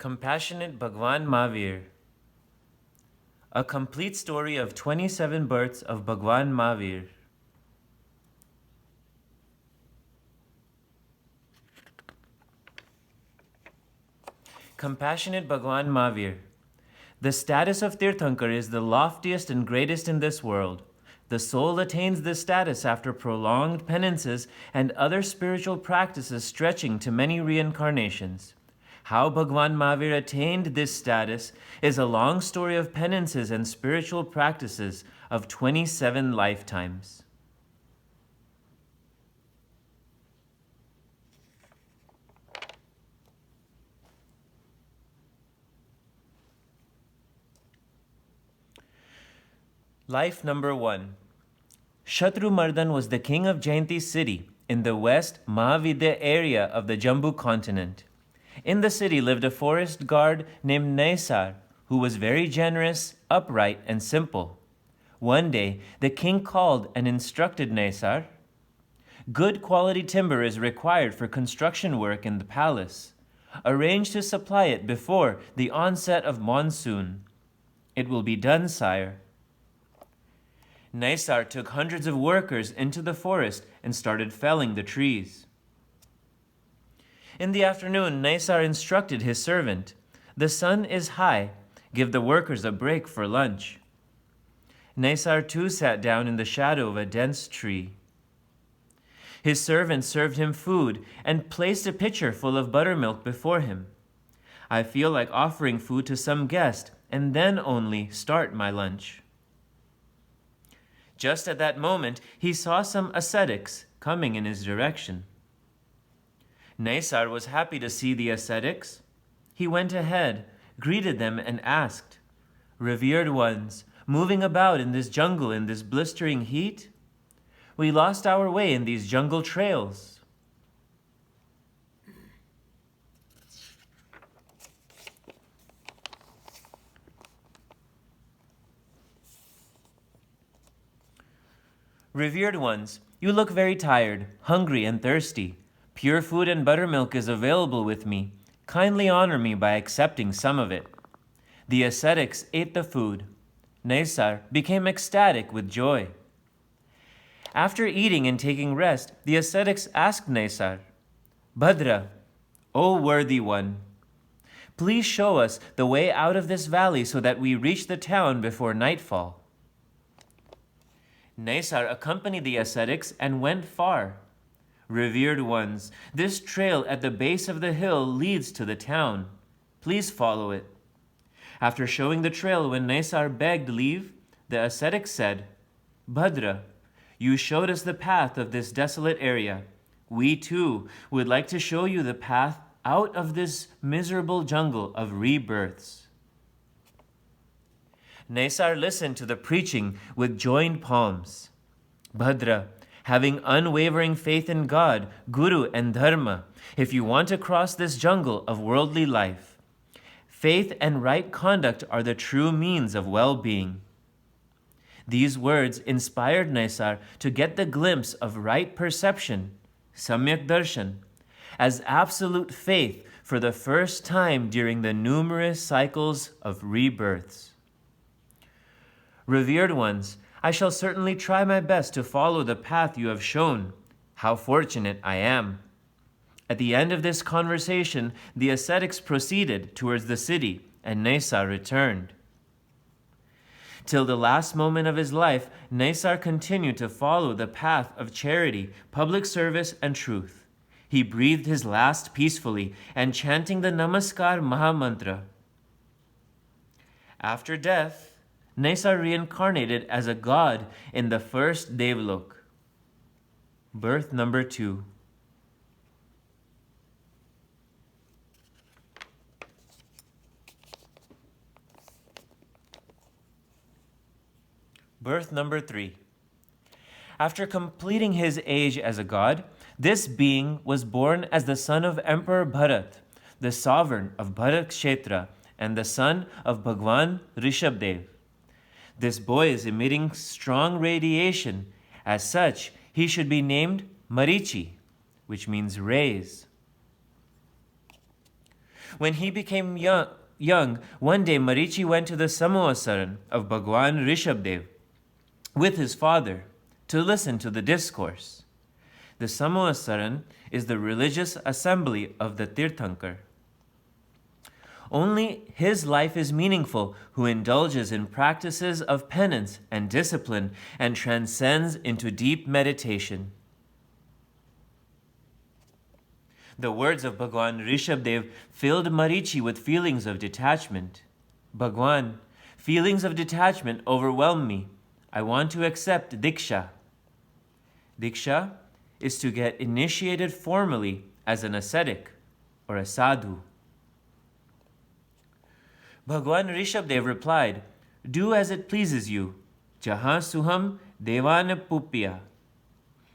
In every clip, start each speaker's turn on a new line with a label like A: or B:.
A: Compassionate Bhagwan Mahavir. A complete story of 27 births of Bhagwan Mahavir. Compassionate Bhagwan Mahavir. The status of Thirthankar is the loftiest and greatest in this world. The soul attains this status after prolonged penances and other spiritual practices stretching to many reincarnations. How Bhagwan Mahavir attained this status is a long story of penances and spiritual practices of 27 lifetimes. Life number 1. Shatrumardhan was the king of Jain city in the west Mahavidya area of the Jambu continent. In the city lived a forest guard named Naisar, who was very generous, upright, and simple. One day, the king called and instructed Naisar. Good quality timber is required for construction work in the palace. Arrange to supply it before the onset of monsoon. It will be done, sire. Naisar took hundreds of workers into the forest and started felling the trees. In the afternoon, Naisar instructed his servant, "The sun is high. Give the workers a break for lunch." Naisar too sat down in the shadow of a dense tree. His servant served him food and placed a pitcher full of buttermilk before him. "I feel like offering food to some guest and then only start my lunch." Just at that moment, he saw some ascetics coming in his direction. Naisar was happy to see the ascetics. He went ahead, greeted them, and asked, "Revered ones, moving about in this jungle in this blistering heat? We lost our way in these jungle trails." "Revered ones, you look very tired, hungry, and thirsty. Pure food and buttermilk is available with me. Kindly honor me by accepting some of it." The ascetics ate the food. Naisar became ecstatic with joy. After eating and taking rest, the ascetics asked Naisar, "Bhadra, O worthy one, please show us the way out of this valley so that we reach the town before nightfall." Naisar accompanied the ascetics and went far. "Revered ones, this trail at the base of the hill leads to the town. Please follow it." After showing the trail when Naisar begged leave, the ascetic said, "Bhadra, you showed us the path of this desolate area. We too would like to show you the path out of this miserable jungle of rebirths." Naisar listened to the preaching with joined palms. "Bhadra, having unwavering faith in God, Guru, and Dharma, if you want to cross this jungle of worldly life, faith and right conduct are the true means of well-being." These words inspired Naisar to get the glimpse of right perception, Samyak Darshan, as absolute faith for the first time during the numerous cycles of rebirths. "Revered ones, I shall certainly try my best to follow the path you have shown. How fortunate I am." At the end of this conversation, the ascetics proceeded towards the city, and Naisar returned. Till the last moment of his life, Naisar continued to follow the path of charity, public service, and truth. He breathed his last peacefully and chanting the Namaskar Mahamantra. After death, Naisar reincarnated as a god in the first Devlok. Birth number 2. Birth number 3. After completing his age as a god, this being was born as the son of Emperor Bharat, the sovereign of Bharat Kshetra, and the son of Bhagwan Rishabdev. This boy is emitting strong radiation. As such, he should be named Marichi, which means rays. When he became young, one day Marichi went to the Samovasaran of Bhagwan Rishabdev with his father to listen to the discourse. The Samovasaran is the religious assembly of the Thirthankar. Only his life is meaningful who indulges in practices of penance and discipline and transcends into deep meditation. The words of Bhagwan Rishabdev filled Marichi with feelings of detachment. Bhagwan, feelings of detachment overwhelm me. I want to accept Diksha. Diksha is to get initiated formally as an ascetic or a sadhu. Bhagwan Rishabdev replied, "Do as it pleases you. Jahan suham devana pupya."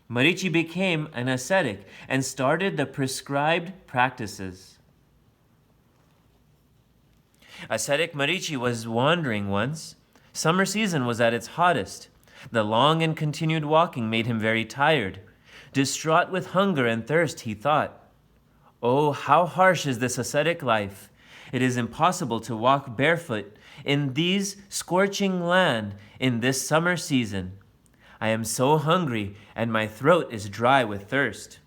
A: Marichi became an ascetic and started the prescribed practices. Ascetic Marichi was wandering once. Summer season was at its hottest. The long and continued walking made him very tired. Distraught with hunger and thirst, he thought, "Oh, how harsh is this ascetic life! It is impossible to walk barefoot in these scorching land in this summer season. I am so hungry and my throat is dry with thirst.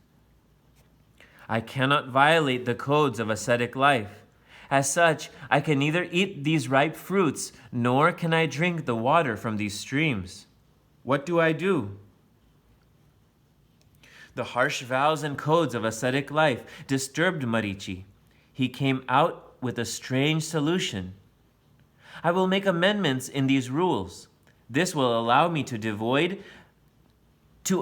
A: I cannot violate the codes of ascetic life. As such, I can neither eat these ripe fruits nor can I drink the water from these streams. What do I do?" The harsh vows and codes of ascetic life disturbed Marichi. He came out with a strange solution. "I will make amendments in these rules. This will allow me to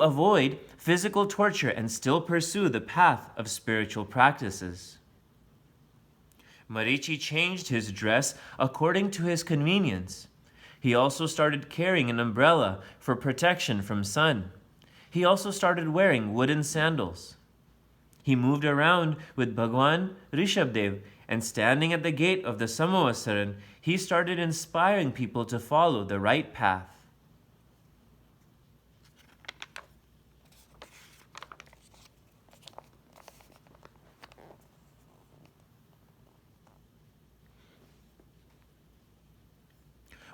A: avoid physical torture and still pursue the path of spiritual practices." Marichi changed his dress according to his convenience. He also started carrying an umbrella for protection from sun. He also started wearing wooden sandals. He moved around with Bhagwan Rishabdev, and standing at the gate of the Samovasaran, he started inspiring people to follow the right path.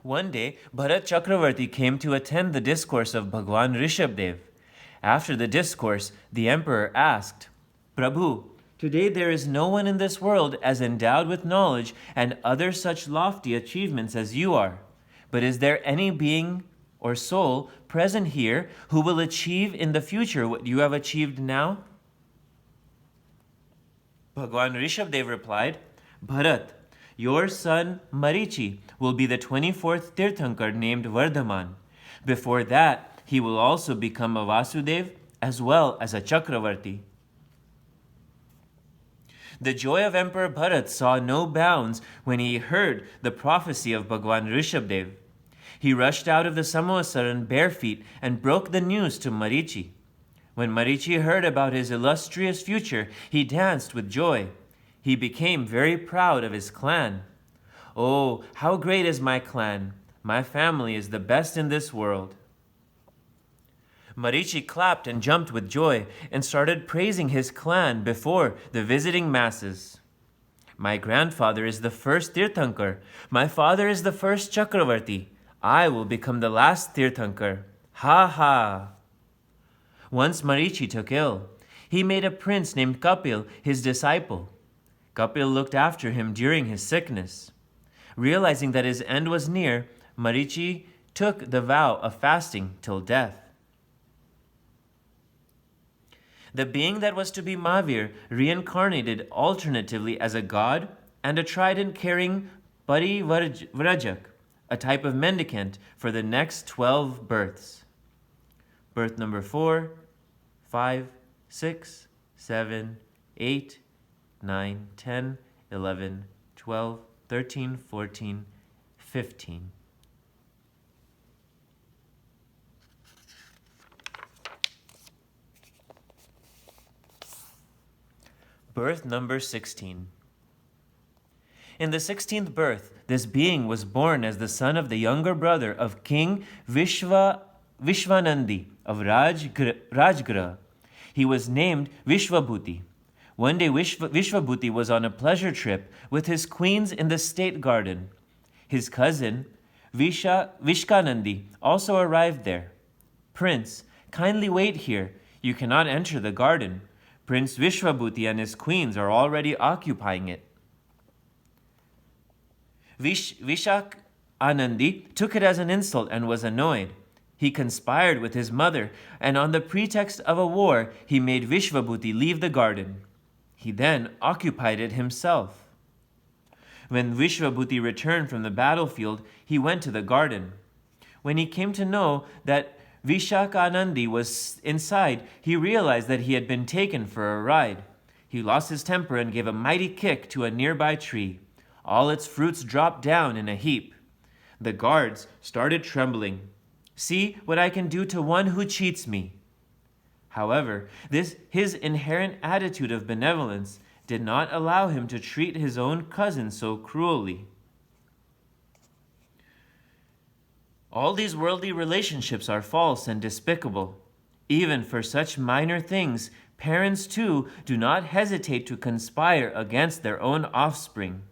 A: One day, Bharat Chakravarti came to attend the discourse of Bhagwan Rishabdev. After the discourse, the emperor asked, "Prabhu, today there is no one in this world as endowed with knowledge and other such lofty achievements as you are. But is there any being or soul present here who will achieve in the future what you have achieved now?" Bhagwan Rishabdev replied, "Bharat, your son Marichi will be the 24th Tirthankar named Vardhaman. Before that, he will also become a Vasudev as well as a Chakravarti." The joy of Emperor Bharat saw no bounds when he heard the prophecy of Bhagwan Rishabdev. He rushed out of the Samovasaran bare feet and broke the news to Marichi. When Marichi heard about his illustrious future, he danced with joy. He became very proud of his clan. "Oh, how great is my clan! My family is the best in this world." Marichi clapped and jumped with joy and started praising his clan before the visiting masses. "My grandfather is the first Tirthankar. My father is the first Chakravarti. I will become the last Tirthankar. Ha ha!" Once Marichi took ill. He made a prince named Kapil his disciple. Kapil looked after him during his sickness. Realizing that his end was near, Marichi took the vow of fasting till death. The being that was to be Mahavir reincarnated alternatively as a god and a trident-carrying Parivrajak, a type of mendicant, for the next 12 births. Birth number 4, 5, 6, 7, 8, 9, 10, 11, 12, 13, 14, 15. Birth number 16. In the 16th birth, this being was born as the son of the younger brother of King Vishwanandi of Rajgraha. He was named Vishwabhuti. One day Vishwabhuti was on a pleasure trip with his queens in the state garden. His cousin, Vishkanandi, also arrived there. Prince, kindly wait here. You cannot enter the garden. Prince Vishwabhuti and his queens are already occupying it. Vishakanandi took it as an insult and was annoyed. He conspired with his mother, and on the pretext of a war, he made Vishwabhuti leave the garden. He then occupied it himself. When Vishwabhuti returned from the battlefield, he went to the garden. When he came to know that Vishakanandi was inside, he realized that he had been taken for a ride. He lost his temper and gave a mighty kick to a nearby tree. All its fruits dropped down in a heap. The guards started trembling. See what I can do to one who cheats me. However, his inherent attitude of benevolence did not allow him to treat his own cousin so cruelly. All these worldly relationships are false and despicable. Even for such minor things, parents too do not hesitate to conspire against their own offspring.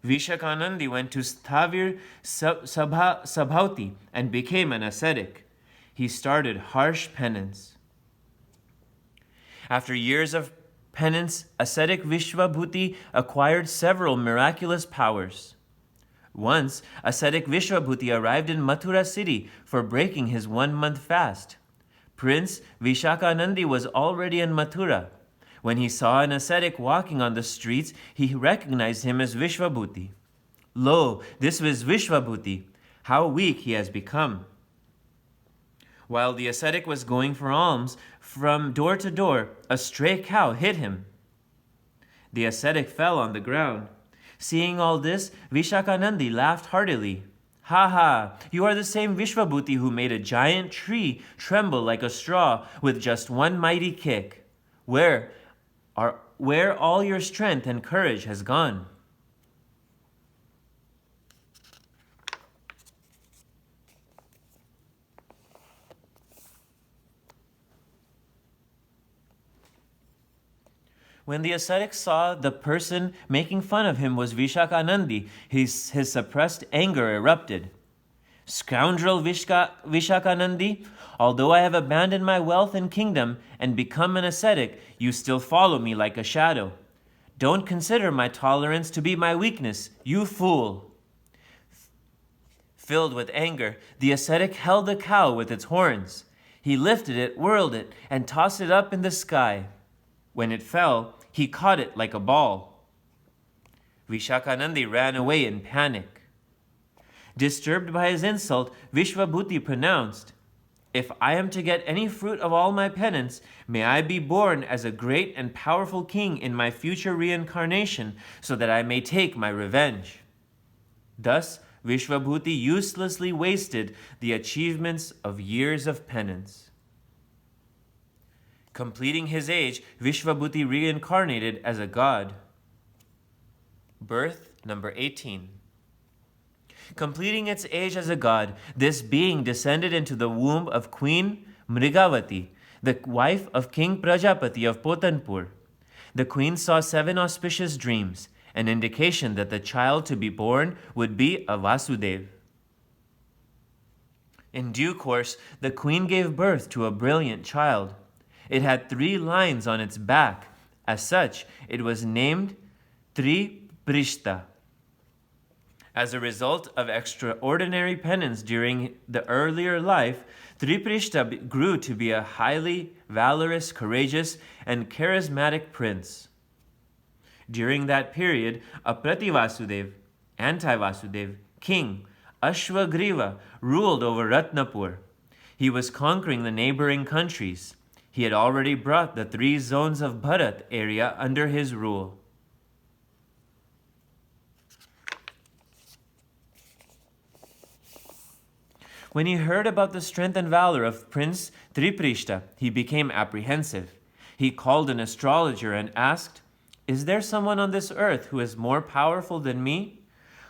A: Vishakanandi went to Sthavir Sabhauti and became an ascetic. He started harsh penance. After years of penance, ascetic Vishwabhuti acquired several miraculous powers. Once, ascetic Vishwabhuti arrived in Mathura city for breaking his 1-month fast. Prince Vishakanandi was already in Mathura. When he saw an ascetic walking on the streets, he recognized him as Vishwabhuti. Lo, this was Vishwabhuti. How weak he has become. While the ascetic was going for alms, from door to door, a stray cow hit him. The ascetic fell on the ground. Seeing all this, Vishakanandi laughed heartily. Ha ha, you are the same Vishwabhuti who made a giant tree tremble like a straw with just one mighty kick. Where all your strength and courage has gone? When the ascetic saw the person making fun of him was Vishakanandi, his suppressed anger erupted. Scoundrel Vishakanandi, although I have abandoned my wealth and kingdom and become an ascetic, you still follow me like a shadow. Don't consider my tolerance to be my weakness, you fool. Filled with anger, the ascetic held the cow with its horns. He lifted it, whirled it, and tossed it up in the sky. When it fell, he caught it like a ball. Vishakanandi ran away in panic. Disturbed by his insult, Vishwabhuti pronounced, If I am to get any fruit of all my penance, may I be born as a great and powerful king in my future reincarnation, so that I may take my revenge. Thus, Vishwabhuti uselessly wasted the achievements of years of penance. Completing his age, Vishwabhuti reincarnated as a god. Birth number 18. Completing its age as a god, this being descended into the womb of Queen Mrigavati, the wife of King Prajapati of Potanpur. The queen saw 7 auspicious dreams, an indication that the child to be born would be a Vasudev. In due course, the queen gave birth to a brilliant child. It had 3 lines on its back. As such, it was named Triprishta. As a result of extraordinary penance during the earlier life, Triprishta grew to be a highly valorous, courageous, and charismatic prince. During that period, a Prativasudev, anti-Vasudev, king, Ashwagriva, ruled over Ratnapur. He was conquering the neighboring countries. He had already brought the 3 zones of Bharat area under his rule. When he heard about the strength and valor of Prince Triprishta, he became apprehensive. He called an astrologer and asked, Is there someone on this earth who is more powerful than me?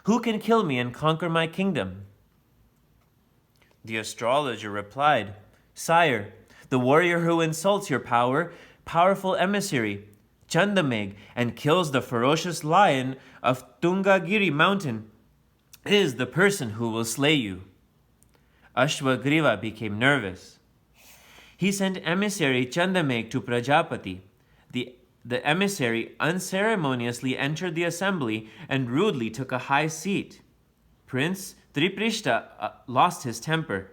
A: Who can kill me and conquer my kingdom? The astrologer replied, Sire, the warrior who insults your power powerful emissary, Chandameg, and kills the ferocious lion of Tungagiri mountain, is the person who will slay you. Ashwagriva became nervous. He sent emissary Chandameg to Prajapati. The emissary unceremoniously entered the assembly and rudely took a high seat. Prince Triprishta lost his temper.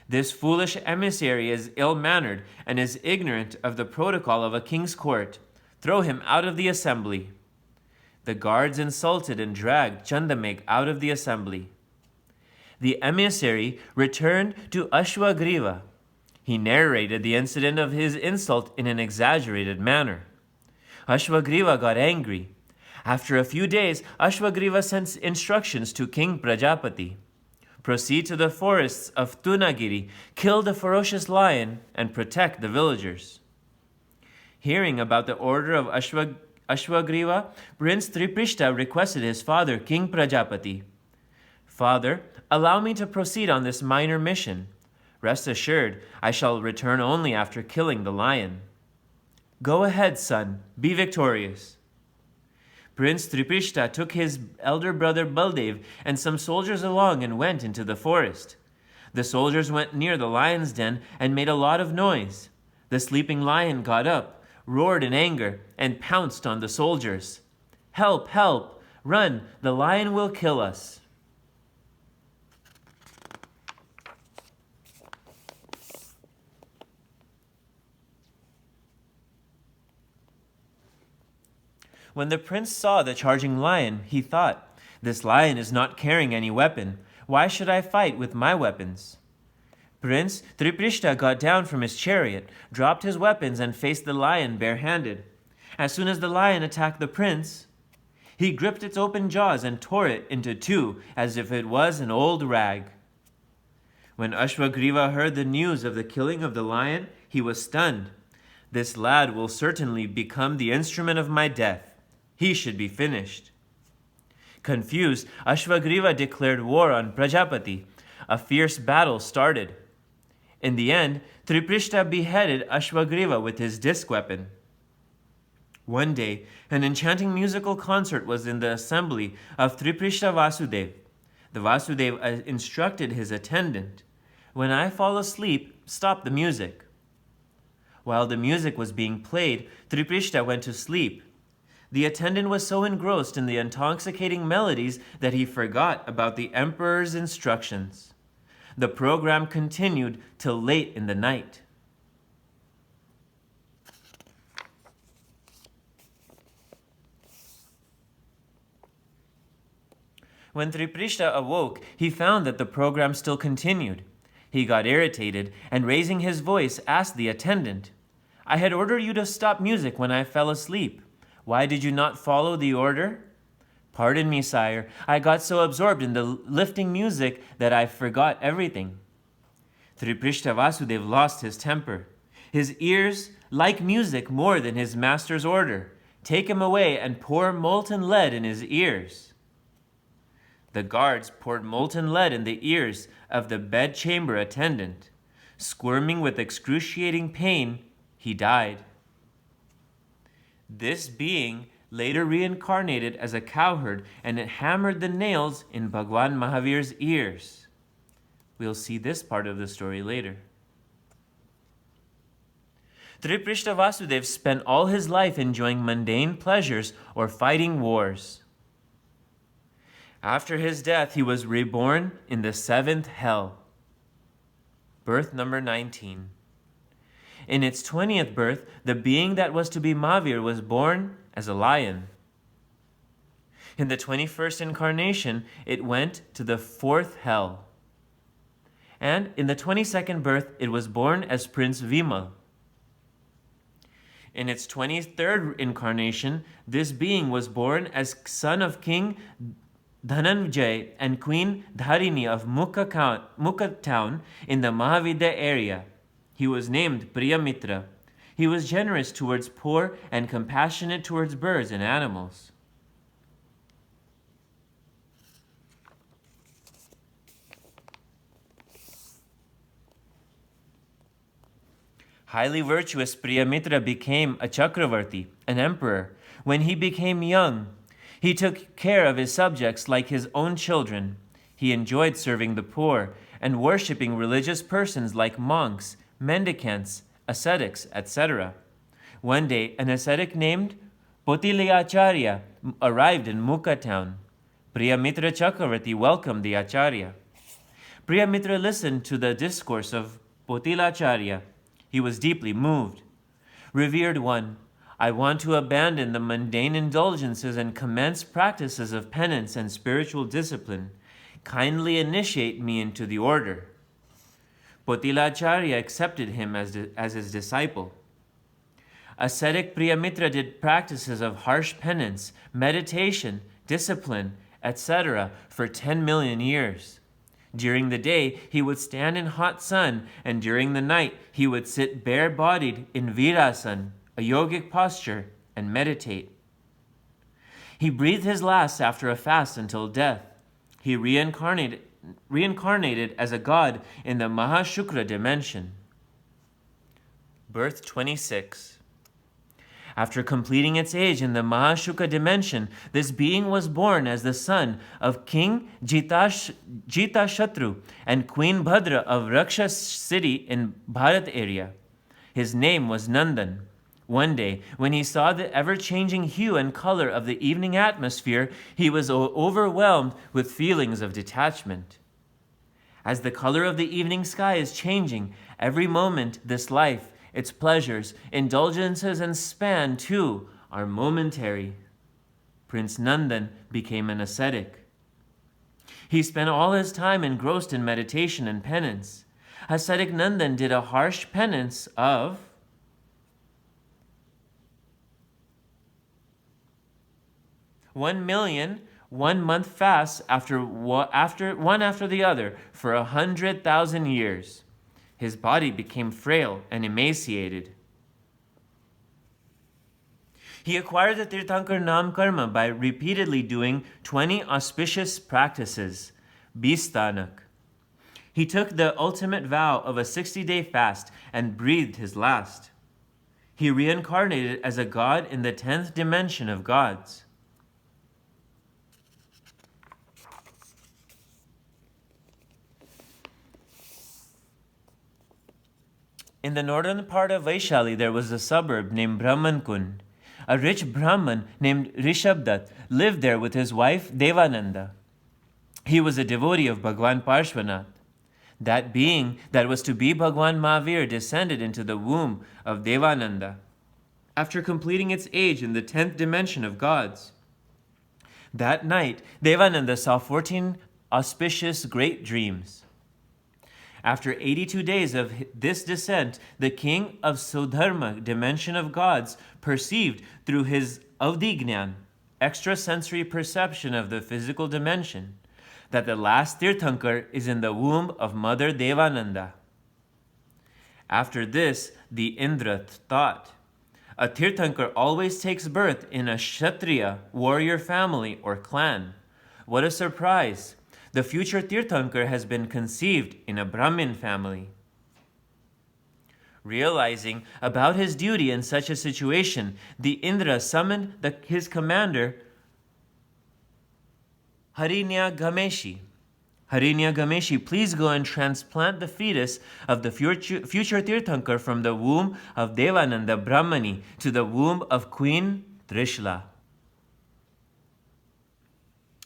A: This foolish emissary is ill-mannered and is ignorant of the protocol of a king's court. Throw him out of the assembly. The guards insulted and dragged Chandameg out of the assembly. The emissary returned to Ashwagriva. He narrated the incident of his insult in an exaggerated manner. Ashwagriva got angry. After a few days, Ashwagriva sent instructions to King Prajapati. Proceed to the forests of Tunagiri, kill the ferocious lion, and protect the villagers. Hearing about the order of Ashwagriva, Prince Triprishta requested his father, King Prajapati, "Father, allow me to proceed on this minor mission. Rest assured, I shall return only after killing the lion." "Go ahead, son. Be victorious." Prince Triprishta took his elder brother Baldev and some soldiers along and went into the forest. The soldiers went near the lion's den and made a lot of noise. The sleeping lion got up, roared in anger, and pounced on the soldiers. "Help, help! Run! The lion will kill us!" When the prince saw the charging lion, he thought, "This lion is not carrying any weapon. Why should I fight with my weapons?" Prince Triprishta got down from his chariot, dropped his weapons, and faced the lion barehanded. As soon as the lion attacked the prince, he gripped its open jaws and tore it into two as if it was an old rag. When Ashwagriva heard the news of the killing of the lion, he was stunned. "This lad will certainly become the instrument of my death. He should be finished." Confused, Ashwagriva declared war on Prajapati. A fierce battle started. In the end, Triprishta beheaded Ashwagriva with his disc weapon. One day, an enchanting musical concert was in the assembly of Triprishta Vasudev. The Vasudev instructed his attendant, "When I fall asleep, stop the music." While the music was being played, Triprishta went to sleep. The attendant was so engrossed in the intoxicating melodies that he forgot about the emperor's instructions. The program continued till late in the night. When Triprishta awoke, he found that the program still continued. He got irritated and, raising his voice, asked the attendant, "I had ordered you to stop music when I fell asleep. Why did you not follow the order?" "Pardon me, sire. I got so absorbed in the lifting music that I forgot everything." Triprishta Vasudev lost his temper. His ears like music more than his master's order. Take him away and pour molten lead in his ears. The guards poured molten lead in the ears of the bedchamber attendant. Squirming with excruciating pain, he died. This being later reincarnated as a cowherd and it hammered the nails in Bhagwan Mahavir's ears. We'll see this part of the story later. Triprishta Vasudev spent all his life enjoying mundane pleasures or fighting wars. After his death, he was reborn in the seventh hell. Birth number 19. In its 20th birth, the being that was to be Mahavir was born as a lion. In the 21st incarnation, it went to the fourth hell. And in the 22nd birth, it was born as Prince Vimal. In its 23rd incarnation, this being was born as son of King Dhananjay and Queen Dharini of Mukha town in the Mahavidya area. He was named Priyamitra. He was generous towards poor and compassionate towards birds and animals. Highly virtuous Priyamitra became a Chakravarti, an emperor, when he became young. He took care of his subjects like his own children. He enjoyed serving the poor and worshipping religious persons like monks, mendicants, ascetics, etc. One day, an ascetic named Potiliyacharya arrived in Mukha town. Priyamitra Chakravarti welcomed the Acharya. Priyamitra listened to the discourse of Potilacharya. He was deeply moved. Revered one, I want to abandon the mundane indulgences and commence practices of penance and spiritual discipline. Kindly initiate me into the order. Potilacharya accepted him as his disciple. Ascetic Priyamitra did practices of harsh penance, meditation, discipline, etc. for 10 million years. During the day, he would stand in hot sun, and during the night, he would sit bare-bodied in virasana, a yogic posture, and meditate. He breathed his last after a fast until death. He reincarnated as a god in the Mahashukra dimension. Birth 26. After completing its age in the Mahashukra dimension, this being was born as the son of King Jitashatru and Queen Bhadra of Raksha city in Bharat area. His name was Nandan. One day, when he saw the ever-changing hue and color of the evening atmosphere, he was overwhelmed with feelings of detachment. As the color of the evening sky is changing, every moment this life, its pleasures, indulgences, and span, too, are momentary. Prince Nandan became an ascetic. He spent all his time engrossed in meditation and penance. Ascetic Nandan did a harsh penance of 1,000,000 one-month fasts one after the other for 100,000 years. His body became frail and emaciated. He acquired the Tirthankar Nam Karma by repeatedly doing 20 auspicious practices, Bistanak. He took the ultimate vow of a 60-day fast and breathed his last. He reincarnated as a god in the 10th dimension of gods. In the northern part of Vaishali, there was a suburb named Brahmankund. A rich Brahman named Rishabdat lived there with his wife Devananda. He was a devotee of Bhagwan Parshvanath. That being that was to be Bhagwan Mahavir descended into the womb of Devananda after completing its age in the 10th dimension of gods. That night, Devananda saw 14 auspicious great dreams. After 82 days of this descent, the king of Sudharma, dimension of gods, perceived through his avdignan, extrasensory perception of the physical dimension, that the last Tirthankar is in the womb of Mother Devananda. After this, the Indra thought, a Tirthankar always takes birth in a Kshatriya, warrior family or clan. What a surprise! The future Tirthankar has been conceived in a Brahmin family. Realizing about his duty in such a situation, the Indra summoned his commander, Harinya Gameshi. Harinya Gameshi, please go and transplant the fetus of the future Tirthankar from the womb of Devananda Brahmani to the womb of Queen Trishla.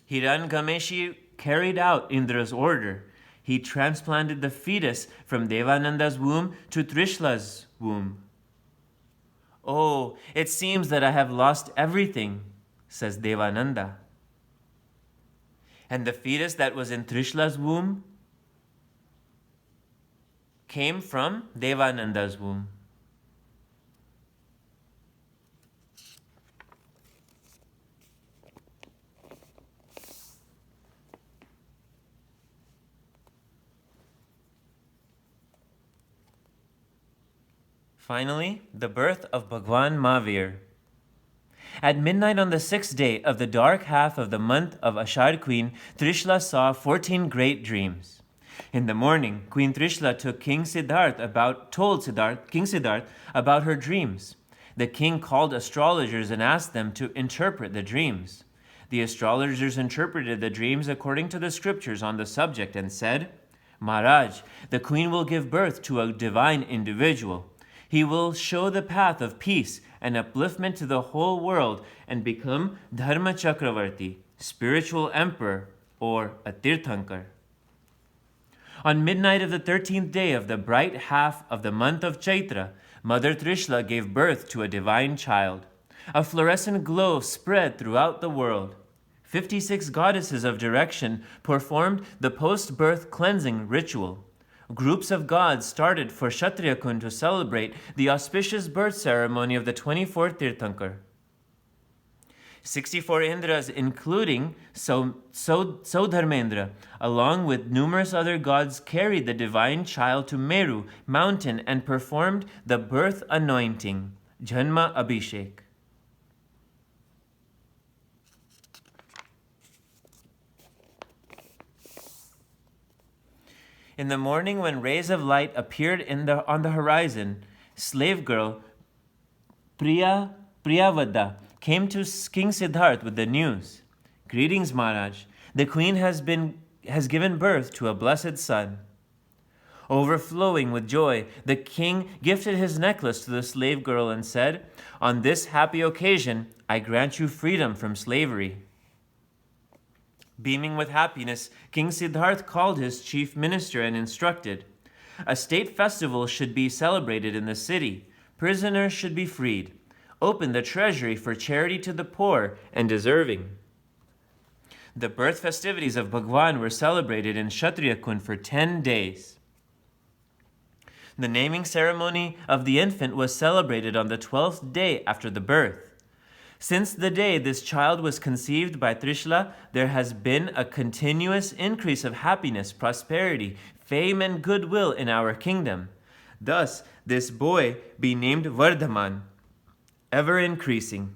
A: Hiran Gameshi carried out Indra's order. He transplanted the fetus from Devananda's womb to Trishla's womb. Oh, it seems that I have lost everything, says Devananda. And the fetus that was in Trishla's womb came from Devananda's womb. Finally, the birth of Bhagwan Mahavir. At midnight on the 6th day of the dark half of the month of Ashar Queen, Trishla saw 14 great dreams. In the morning, Queen Trishla told King Siddharth about her dreams. The king called astrologers and asked them to interpret the dreams. The astrologers interpreted the dreams according to the scriptures on the subject and said, Maharaj, the queen will give birth to a divine individual. He will show the path of peace and upliftment to the whole world and become Dharma Chakravarti, spiritual emperor, or a Thirthankar. On midnight of the 13th day of the bright half of the month of Chaitra, Mother Trishla gave birth to a divine child. A fluorescent glow spread throughout the world. 56 goddesses of direction performed the post-birth cleansing ritual. Groups of gods started for Kshatriya Kund to celebrate the auspicious birth ceremony of the 24th Tirthankar. 64 Indras, including Saudharmendra, along with numerous other gods, carried the divine child to Meru mountain and performed the birth anointing, Janma Abhishek. In the morning, when rays of light appeared on the horizon, slave girl Priyavada came to King Siddharth with the news. Greetings, Maharaj. The queen has given birth to a blessed son. Overflowing with joy, the king gifted his necklace to the slave girl and said, On this happy occasion, I grant you freedom from slavery. Beaming with happiness, King Siddharth called his chief minister and instructed, A state festival should be celebrated in the city. Prisoners should be freed. Open the treasury for charity to the poor and deserving. The birth festivities of Bhagwan were celebrated in Kshatriya Kund for 10 days. The naming ceremony of the infant was celebrated on the 12th day after the birth. Since the day this child was conceived by Trishla, there has been a continuous increase of happiness, prosperity, fame, and goodwill in our kingdom. Thus, this boy be named Vardhaman, ever increasing.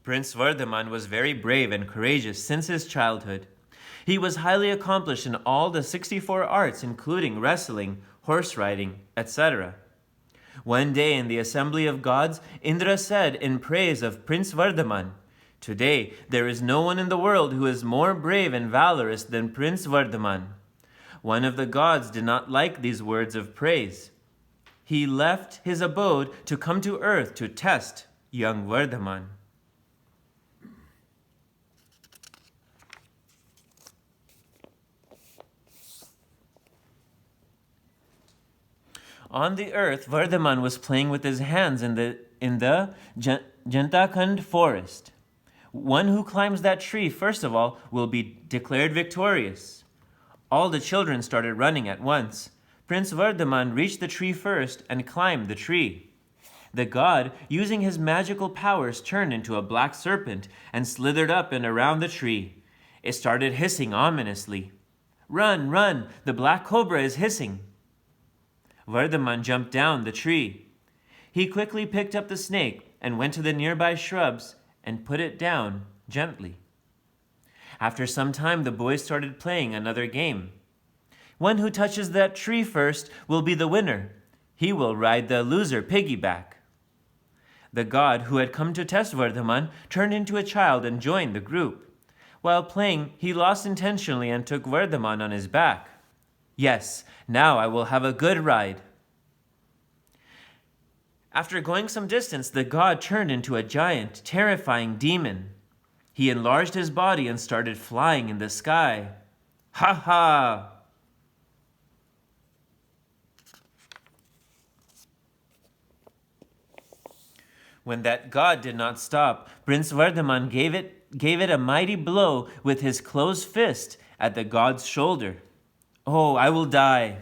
A: Prince Vardhaman was very brave and courageous since his childhood. He was highly accomplished in all the 64 arts, including wrestling, horse riding, etc. One day in the assembly of gods, Indra said in praise of Prince Vardhaman, Today there is no one in the world who is more brave and valorous than Prince Vardhaman. One of the gods did not like these words of praise. He left his abode to come to earth to test young Vardhaman. On the earth, Vardhaman was playing with his hands in the Jantakand forest. One who climbs that tree, first of all, will be declared victorious. All the children started running at once. Prince Vardhaman reached the tree first and climbed the tree. The god, using his magical powers, turned into a black serpent and slithered up and around the tree. It started hissing ominously. Run, run, the black cobra is hissing. Vardhaman jumped down the tree. He quickly picked up the snake and went to the nearby shrubs and put it down gently. After some time, the boys started playing another game. One who touches that tree first will be the winner. He will ride the loser piggyback. The god who had come to test Vardhaman turned into a child and joined the group. While playing, he lost intentionally and took Vardhaman on his back. Yes, now I will have a good ride. After going some distance, the god turned into a giant, terrifying demon. He enlarged his body and started flying in the sky. Ha ha! When that god did not stop, Prince Vardhaman gave it a mighty blow with his closed fist at the god's shoulder. Oh, I will die.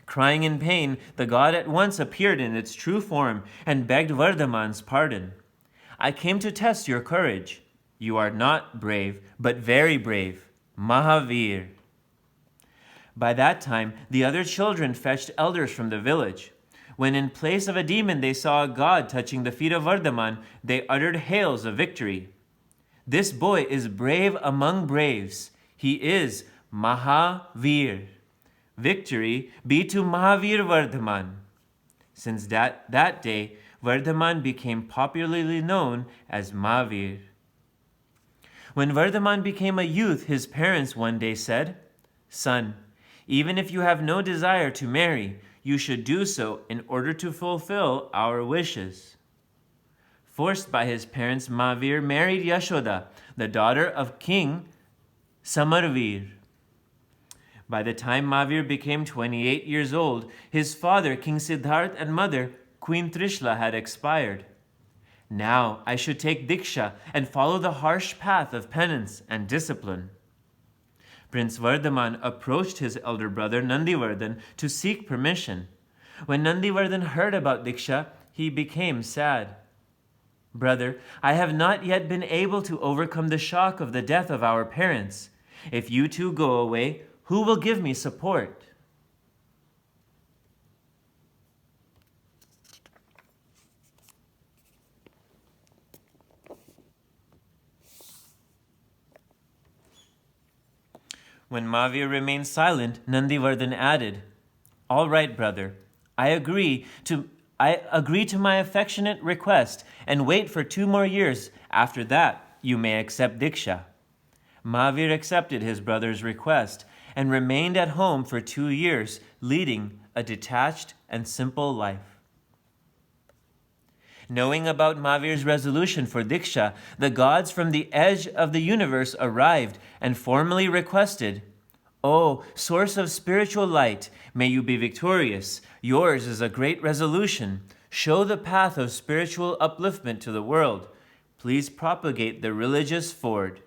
A: Crying in pain, the god at once appeared in its true form and begged Vardhaman's pardon. I came to test your courage. You are not brave, but very brave. Mahavir. By that time, the other children fetched elders from the village. When in place of a demon they saw a god touching the feet of Vardhaman, they uttered hails of victory. This boy is brave among braves. He is Mahavir. Victory be to Mahavir Vardhaman. Since that day, Vardhaman became popularly known as Mahavir. When Vardhaman became a youth, his parents one day said, "Son, even if you have no desire to marry, you should do so in order to fulfill our wishes." Forced by his parents, Mahavir married Yashoda, the daughter of King Samarvir. By the time Mahavir became 28 years old, his father, King Siddharth, and mother, Queen Trishla, had expired. Now I should take Diksha and follow the harsh path of penance and discipline. Prince Vardhaman approached his elder brother Nandivardhan to seek permission. When Nandivardhan heard about Diksha, he became sad. "Brother, I have not yet been able to overcome the shock of the death of our parents. If you two go away, who will give me support?" When Mahavir remained silent, Nandivardhan added, "All right, brother, I agree to my affectionate request and wait for 2 more years. After that, you may accept Diksha." Mahavir accepted his brother's request and remained at home for 2 years, leading a detached and simple life. Knowing about Mahavir's resolution for Diksha, the gods from the edge of the universe arrived and formally requested, "O source of spiritual light, may you be victorious. Yours is a great resolution. Show the path of spiritual upliftment to the world. Please propagate the religious ford."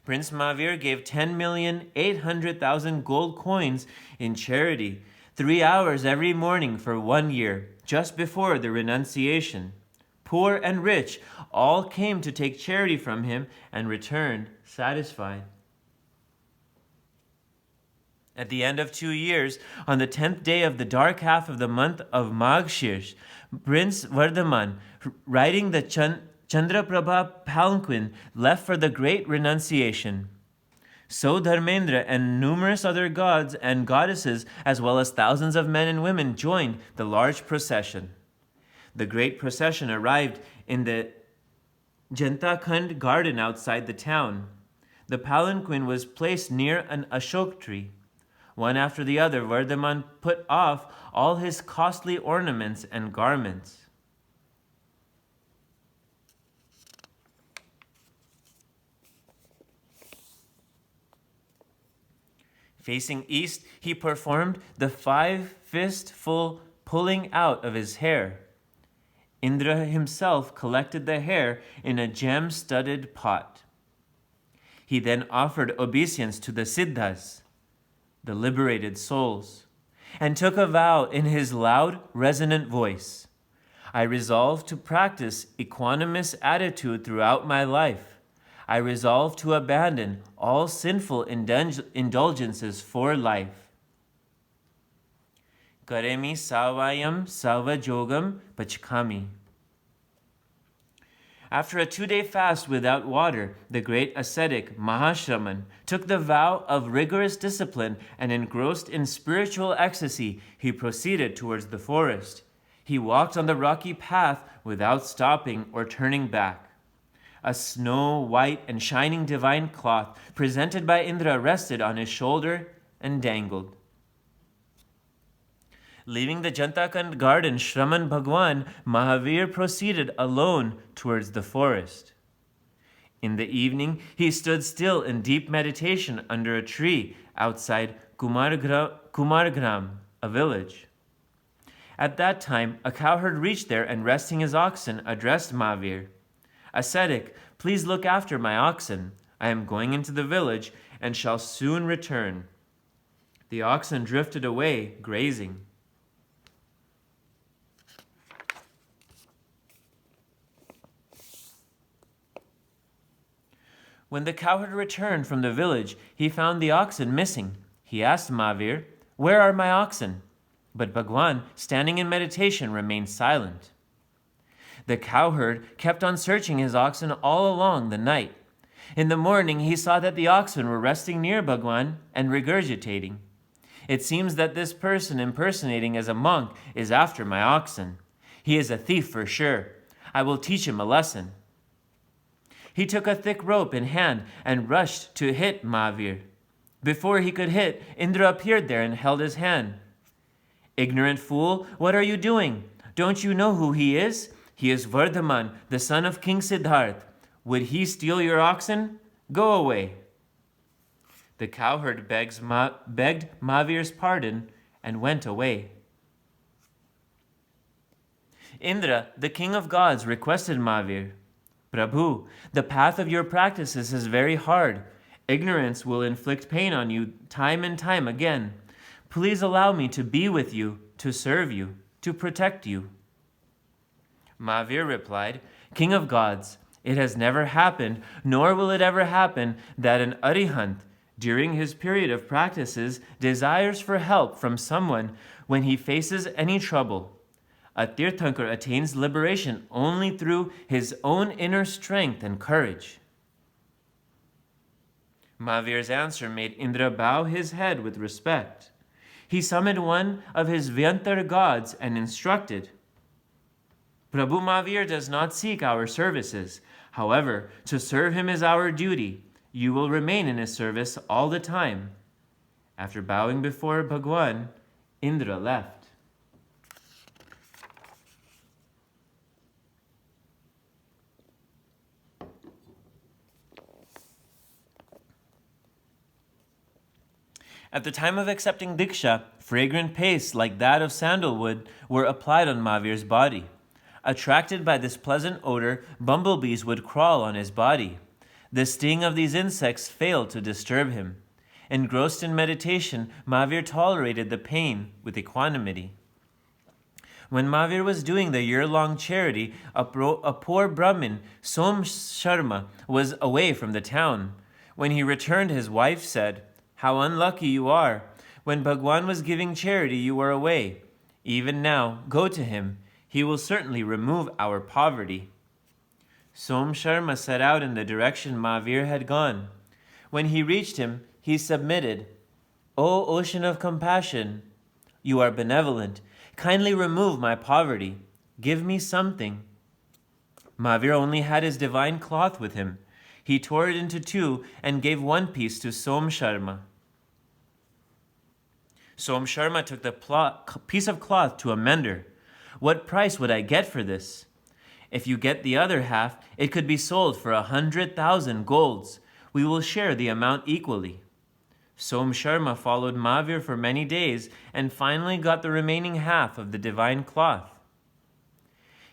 A: Prince Mahavir gave 10,800,000 gold coins in charity, 3 hours every morning for 1 year, just before the renunciation. Poor and rich all came to take charity from him and returned satisfied. At the end of 2 years, on the 10th day of the dark half of the month of Magshir, Prince Vardhaman, riding the Chandraprabha palanquin, left for the great renunciation. So Dharmendra and numerous other gods and goddesses, as well as thousands of men and women, joined the large procession. The great procession arrived in the Jantakhand garden outside the town. The palanquin was placed near an ashok tree. One after the other, Vardhaman put off all his costly ornaments and garments. Facing east, he performed the 5-fistful pulling out of his hair. Indra himself collected the hair in a gem-studded pot. He then offered obeisance to the Siddhas, the liberated souls, and took a vow in his loud, resonant voice. "I resolve to practice equanimous attitude throughout my life. I resolve to abandon all sinful indulgences for life. Karemi savayam savajogam pachkami." After a 2-day fast without water, the great ascetic Mahashraman took the vow of rigorous discipline, and engrossed in spiritual ecstasy, he proceeded towards the forest. He walked on the rocky path without stopping or turning back. A snow-white and shining divine cloth presented by Indra rested on his shoulder and dangled. Leaving the Jantakand garden, Shraman Bhagwan Mahavir proceeded alone towards the forest. In the evening, he stood still in deep meditation under a tree outside Kumargram, a village. At that time, a cowherd reached there and, resting his oxen, addressed Mahavir. "Ascetic, please look after my oxen. I am going into the village and shall soon return." The oxen drifted away, grazing. When the cowherd returned from the village, he found the oxen missing. He asked Mahavir, "Where are my oxen?" But Bhagwan, standing in meditation, remained silent. The cowherd kept on searching his oxen all along the night. In the morning, he saw that the oxen were resting near Bhagwan and regurgitating. It seems that this person impersonating as a monk is after my oxen. He is a thief for sure. I will teach him a lesson. He took a thick rope in hand and rushed to hit Mahavir. Before he could hit, Indra appeared there and held his hand. Ignorant fool, what are you doing? Don't you know who he is? He is Vardhaman, the son of King Siddharth. Would he steal your oxen? Go away. The cowherd begged Mahavir's pardon and went away. Indra, the king of gods, requested Mahavir, Prabhu, the path of your practices is very hard. Ignorance will inflict pain on you time and time again. Please allow me to be with you, to serve you, to protect you. Mahavir replied, King of gods, it has never happened, nor will it ever happen, that an arihant, during his period of practices, desires for help from someone when he faces any trouble. A Thirthankar attains liberation only through his own inner strength and courage. Mahavir's answer made Indra bow his head with respect. He summoned one of his Vyantar gods and instructed, Prabhu Mahavir does not seek our services. However, to serve him is our duty. You will remain in his service all the time. After bowing before Bhagwan, Indra left. At the time of accepting Diksha, fragrant pastes like that of sandalwood were applied on Mahavir's body. Attracted by this pleasant odor, bumblebees would crawl on his body. The sting of these insects failed to disturb him. Engrossed in meditation, Mahavir tolerated the pain with equanimity. When Mahavir was doing the year-long charity, a poor Brahmin, Som Sharma, was away from the town. When he returned, his wife said, How unlucky you are! When Bhagwan was giving charity, you were away. Even now, go to him. He will certainly remove our poverty. Som Sharma set out in the direction Mahavir had gone. When he reached him, he submitted, O ocean of compassion, you are benevolent. Kindly remove my poverty. Give me something. Mahavir only had his divine cloth with him. He tore it into two and gave one piece to Som Sharma. Som Sharma took the piece of cloth to a mender. What price would I get for this? If you get the other half, it could be sold for 100,000 golds. We will share the amount equally. Som Sharma followed Mahavir for many days and finally got the remaining half of the divine cloth.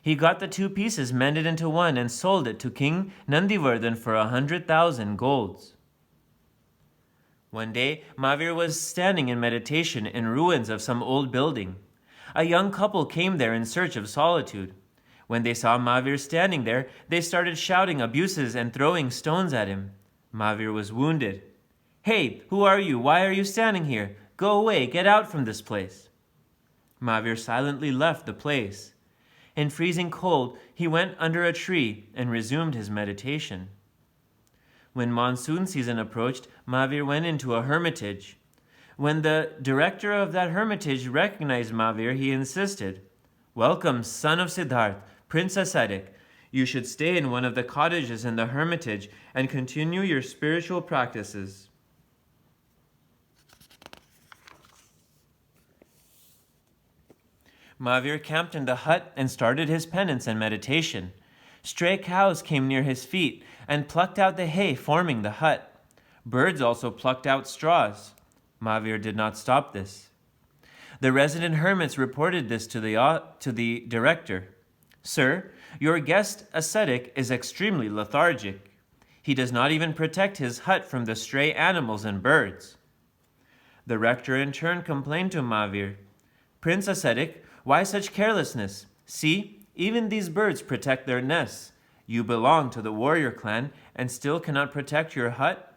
A: He got the two pieces mended into one and sold it to King Nandivardhan for 100,000 golds. One day, Mahavir was standing in meditation in ruins of some old building. A young couple came there in search of solitude. When they saw Mahavir standing there, they started shouting abuses and throwing stones at him. Mahavir was wounded. Hey, who are you? Why are you standing here? Go away, get out from this place. Mahavir silently left the place. In freezing cold, he went under a tree and resumed his meditation. When monsoon season approached, Mahavir went into a hermitage. When the director of that hermitage recognized Mahavir, he insisted, Welcome, son of Siddharth, Prince Ascetic. You should stay in one of the cottages in the hermitage and continue your spiritual practices. Mahavir camped in the hut and started his penance and meditation. Stray cows came near his feet and plucked out the hay forming the hut. Birds also plucked out straws. Mahavir did not stop this. The resident hermits reported this to the director. Sir, your guest ascetic is extremely lethargic. He does not even protect his hut from the stray animals and birds. The rector in turn complained to Mahavir, Prince ascetic, why such carelessness? See, even these birds protect their nests. You belong to the warrior clan and still cannot protect your hut?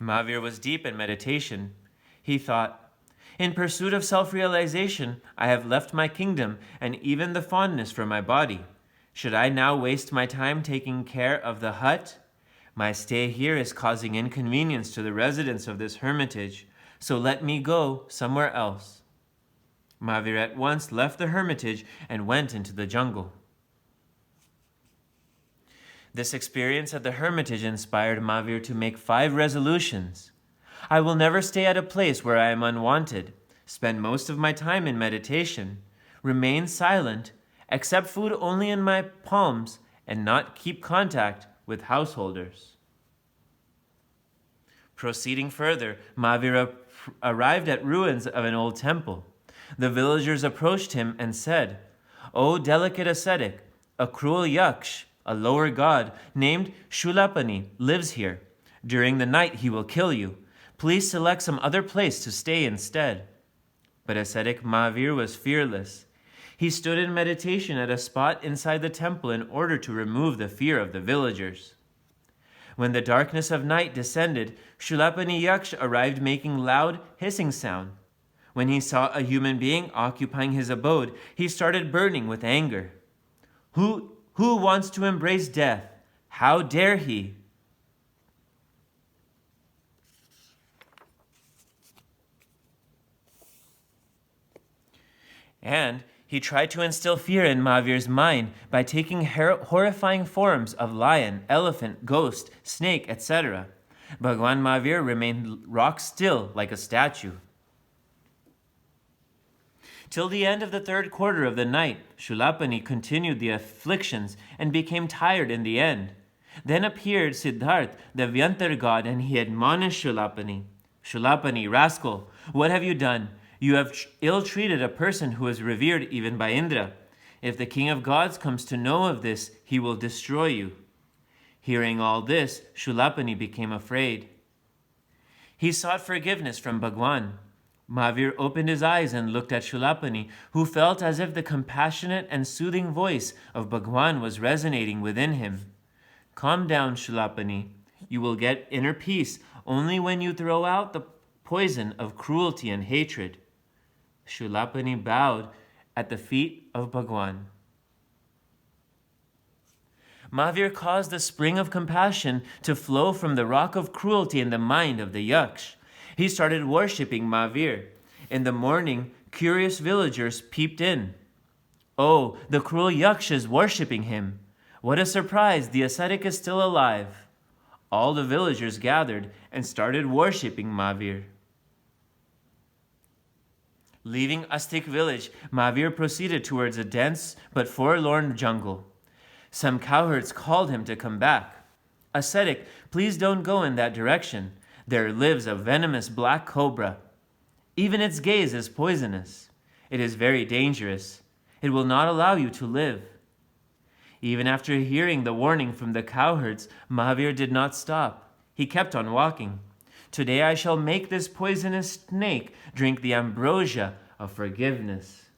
A: Mahavir was deep in meditation. He thought, in pursuit of self-realization, I have left my kingdom and even the fondness for my body. Should I now waste my time taking care of the hut? My stay here is causing inconvenience to the residents of this hermitage, so let me go somewhere else." Mahavir at once left the hermitage and went into the jungle. This experience at the hermitage inspired Mahavir to make 5 resolutions. I will never stay at a place where I am unwanted, spend most of my time in meditation, remain silent, accept food only in my palms, and not keep contact with householders. Proceeding further, Mahavir arrived at ruins of an old temple. The villagers approached him and said, "O delicate ascetic, a cruel yaksh, a lower god, named Shulapani, lives here. During the night he will kill you. Please select some other place to stay instead." But ascetic Mahavir was fearless. He stood in meditation at a spot inside the temple in order to remove the fear of the villagers. When the darkness of night descended, Shulapani Yaksh arrived making loud hissing sound. When he saw a human being occupying his abode, he started burning with anger. Who wants to embrace death? How dare he? And he tried to instill fear in Mahavir's mind by taking horrifying forms of lion, elephant, ghost, snake, etc. Bhagwan Mahavir remained rock still like a statue. Till the end of the 3rd quarter of the night, Shulapani continued the afflictions and became tired in the end. Then appeared Siddharth, the Vyantar god, and he admonished Shulapani. "Shulapani, rascal, what have you done? You have ill-treated a person who is revered even by Indra. If the king of gods comes to know of this, he will destroy you." Hearing all this, Shulapani became afraid. He sought forgiveness from Bhagwan. Mahavir opened his eyes and looked at Shulapani, who felt as if the compassionate and soothing voice of Bhagwan was resonating within him. "Calm down, Shulapani. You will get inner peace only when you throw out the poison of cruelty and hatred." Shulapani bowed at the feet of Bhagwan. Mahavir caused the spring of compassion to flow from the rock of cruelty in the mind of the Yaksh. He started worshipping Mahavir. In the morning, curious villagers peeped in. "Oh, the cruel Yaksh is worshipping him. What a surprise, the ascetic is still alive." All the villagers gathered and started worshipping Mahavir. Leaving Astik village, Mahavir proceeded towards a dense but forlorn jungle. Some cowherds called him to come back. "Ascetic, please don't go in that direction. There lives a venomous black cobra. Even its gaze is poisonous. It is very dangerous. It will not allow you to live." Even after hearing the warning from the cowherds, Mahavir did not stop. He kept on walking. "Today I shall make this poisonous snake drink the ambrosia of forgiveness."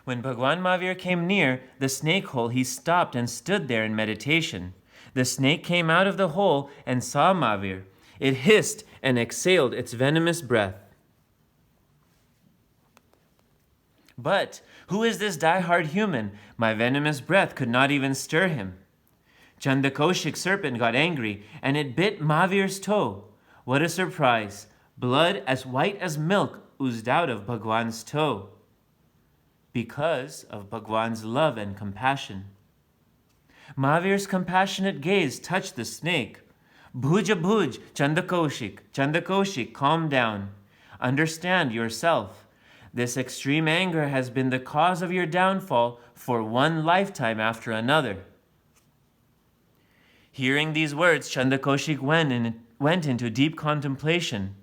A: When Bhagwan Mahavir came near the snake hole, he stopped and stood there in meditation. The snake came out of the hole and saw Mahavir. It hissed and exhaled its venomous breath. "But who is this die-hard human? My venomous breath could not even stir him." Chandakoshik serpent got angry and it bit Mahavir's toe. What a surprise! Blood as white as milk oozed out of Bhagwan's toe, because of Bhagwan's love and compassion. Mahavir's compassionate gaze touched the snake. "Bhuja bhuj, Chandakoshik, Chandakoshik, calm down. Understand yourself. This extreme anger has been the cause of your downfall for one lifetime after another." Hearing these words, Chandakoshik went into deep contemplation.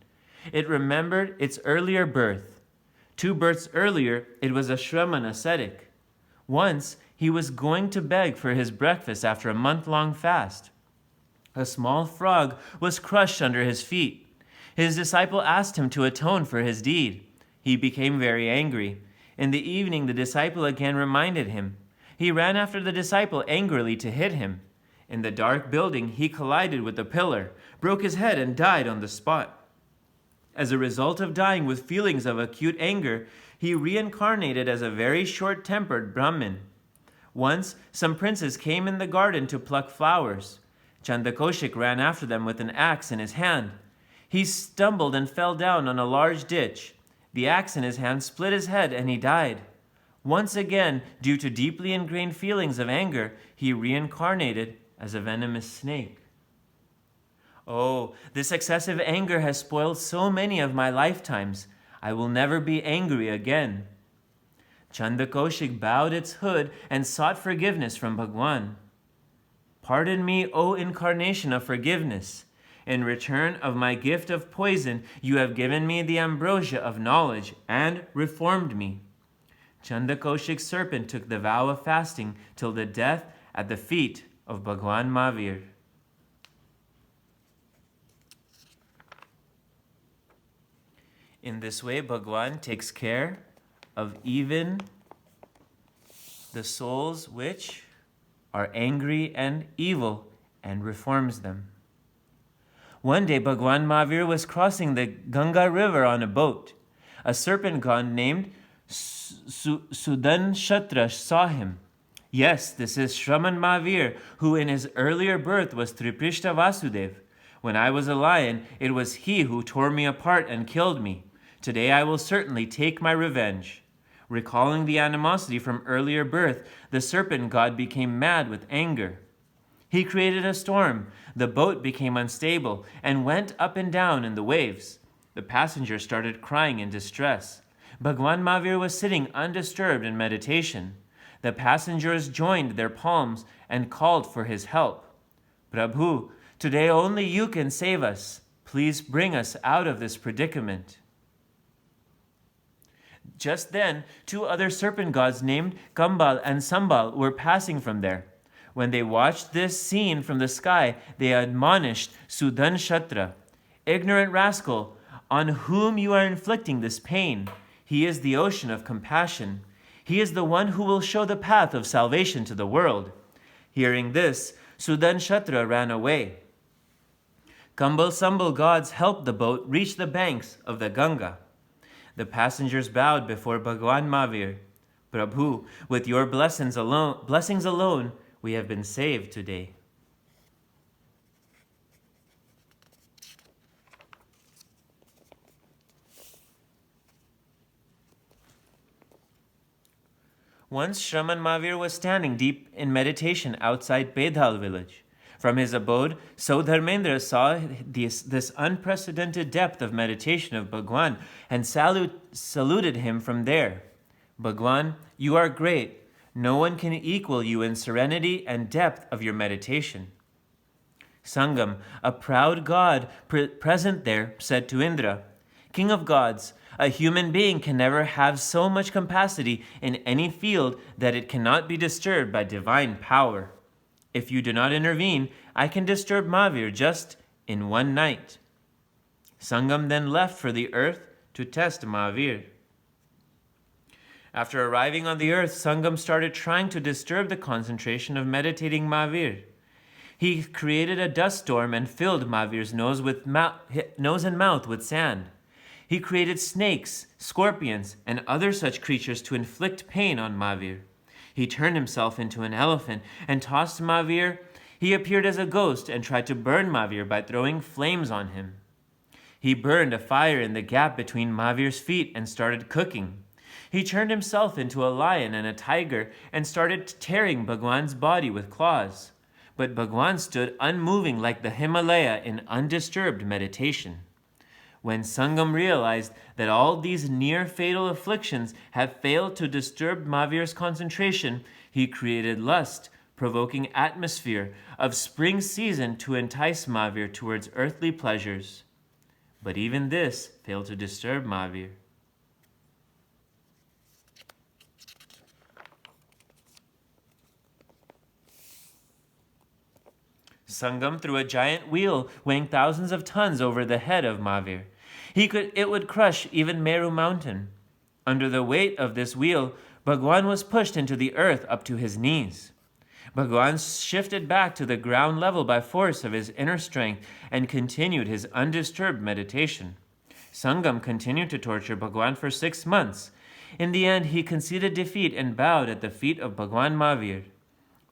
A: It remembered its earlier birth. 2 births earlier, it was a Shraman ascetic. Once, he was going to beg for his breakfast after a month-long fast. A small frog was crushed under his feet. His disciple asked him to atone for his deed. He became very angry. In the evening, the disciple again reminded him. He ran after the disciple angrily to hit him. In the dark building, he collided with a pillar, broke his head, and died on the spot. As a result of dying with feelings of acute anger, he reincarnated as a very short-tempered Brahmin. Once, some princes came in the garden to pluck flowers. Chandakoshik ran after them with an axe in his hand. He stumbled and fell down on a large ditch. The axe in his hand split his head and he died. Once again, due to deeply ingrained feelings of anger, he reincarnated as a venomous snake. Oh, this excessive anger has spoiled so many of my lifetimes. I will never be angry again. Chandakoshik bowed its hood and sought forgiveness from Bhagwan. Pardon me, O incarnation of forgiveness. In return of my gift of poison, you have given me the ambrosia of knowledge and reformed me. Chandakoshik's serpent took the vow of fasting till the death at the feet of Bhagwan Mahavir. In this way, Bhagwan takes care of even the souls which are angry and evil and reforms them. One day, Bhagwan Mahavir was crossing the Ganga river on a boat. A serpent god named Sudanshatra saw him. Yes, this is Shraman Mahavir, who in his earlier birth was Triprishta Vasudev. When I was a lion, it was he who tore me apart and killed me. Today I will certainly take my revenge. Recalling the animosity from earlier birth, the serpent god became mad with anger. He created a storm. The boat became unstable and went up and down in the waves. The passengers started crying in distress. Bhagwan Mahavir was sitting undisturbed in meditation. The passengers joined their palms and called for his help. Prabhu, today only you can save us. Please bring us out of this predicament. Just then, two other serpent gods named Kambal and Sambal were passing from there. When they watched this scene from the sky, they admonished Sudanshatra, "Ignorant rascal, on whom you are inflicting this pain. He is the ocean of compassion. He is the one who will show the path of salvation to the world." Hearing this, Sudanshatra ran away. Kambal Sambal gods helped the boat reach the banks of the Ganga. The passengers bowed before Bhagwan Mahavir. Prabhu, with your blessings alone, we have been saved today. Once Shraman Mahavir was standing deep in meditation outside Bedhal village. From his abode, Saudharmendra saw this unprecedented depth of meditation of Bhagwan and saluted him from there. Bhagwan, you are great. No one can equal you in serenity and depth of your meditation. Sangam, a proud god present there, said to Indra, King of gods, a human being can never have so much capacity in any field that it cannot be disturbed by divine power. If you do not intervene, I can disturb Mahavir just in one night. Sangam then left for the earth to test Mahavir. After arriving on the earth, Sangam started trying to disturb the concentration of meditating Mahavir. He created a dust storm and filled Mahavir's nose and mouth with sand. He created snakes, scorpions, and other such creatures to inflict pain on Mahavir. He turned himself into an elephant and tossed Mahavir. He appeared as a ghost and tried to burn Mahavir by throwing flames on him. He burned a fire in the gap between Mahavir's feet and started cooking. He turned himself into a lion and a tiger and started tearing Bhagwan's body with claws. But Bhagwan stood unmoving like the Himalaya in undisturbed meditation. When Sangam realized that all these near-fatal afflictions had failed to disturb Mahavir's concentration, he created lust, provoking atmosphere of spring season to entice Mahavir towards earthly pleasures. But even this failed to disturb Mahavir. Sangam threw a giant wheel weighing thousands of tons over the head of Mahavir. It would crush even Meru mountain. Under the weight of this wheel, Bhagwan was pushed into the earth up to his knees. Bhagwan shifted back to the ground level by force of his inner strength and continued his undisturbed meditation. Sangam continued to torture Bhagwan for 6 months. In the end, he conceded defeat and bowed at the feet of Bhagwan Mahavir.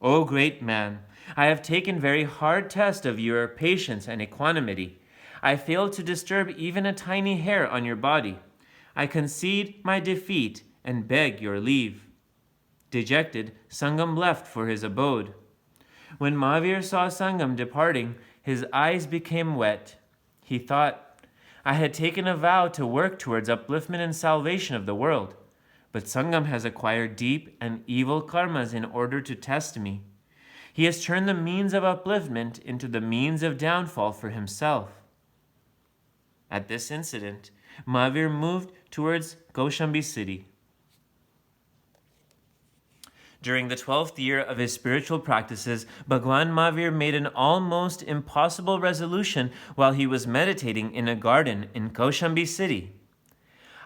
A: O great man, I have taken very hard test of your patience and equanimity. I failed to disturb even a tiny hair on your body. I concede my defeat and beg your leave. Dejected, Sangam left for his abode. When Mahavir saw Sangam departing, his eyes became wet. He thought, I had taken a vow to work towards upliftment and salvation of the world, but Sangam has acquired deep and evil karmas in order to test me. He has turned the means of upliftment into the means of downfall for himself. At this incident, Mahavir moved towards Kaushambi city. During the 12th year of his spiritual practices, Bhagwan Mahavir made an almost impossible resolution while he was meditating in a garden in Kaushambi city.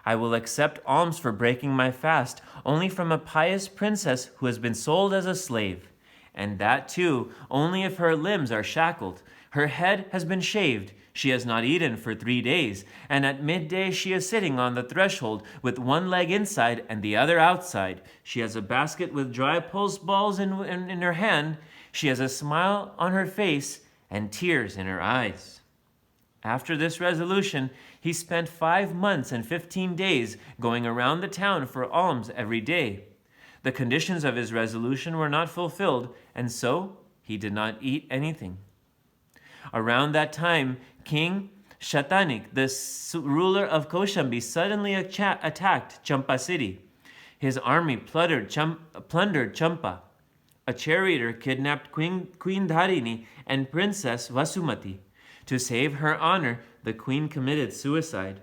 A: I will accept alms for breaking my fast only from a pious princess who has been sold as a slave, and that too only if her limbs are shackled. Her head has been shaved, she has not eaten for 3 days, and at midday she is sitting on the threshold with one leg inside and the other outside. She has a basket with dry pulse balls in her hand. She has a smile on her face and tears in her eyes. After this resolution, he spent 5 months and 15 days going around the town for alms every day. The conditions of his resolution were not fulfilled, and so he did not eat anything. Around that time, King Shatanik, the ruler of Kaushambi, suddenly attacked Champa city. His army plundered Champa. A charioteer kidnapped Queen Dharini and Princess Vasumati. To save her honor, the queen committed suicide.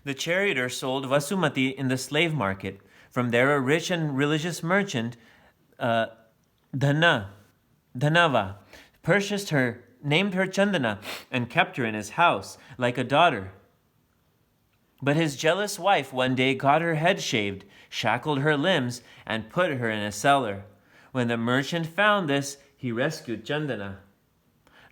A: The charioteer sold Vasumati in the slave market. From there, a rich and religious merchant, Dhanava, purchased her, named her Chandana, and kept her in his house like a daughter. But his jealous wife one day got her head shaved, shackled her limbs, and put her in a cellar. When the merchant found this, he rescued Chandana.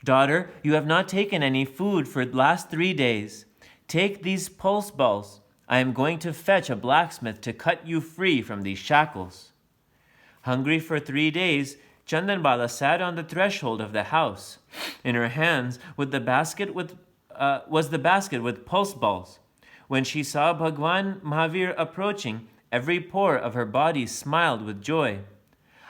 A: Daughter, you have not taken any food for the last 3 days. Take these pulse balls. I am going to fetch a blacksmith to cut you free from these shackles. Hungry for 3 days, Chandanbala sat on the threshold of the house. In her hands was the basket with pulse balls. When she saw Bhagwan Mahavir approaching, every pore of her body smiled with joy.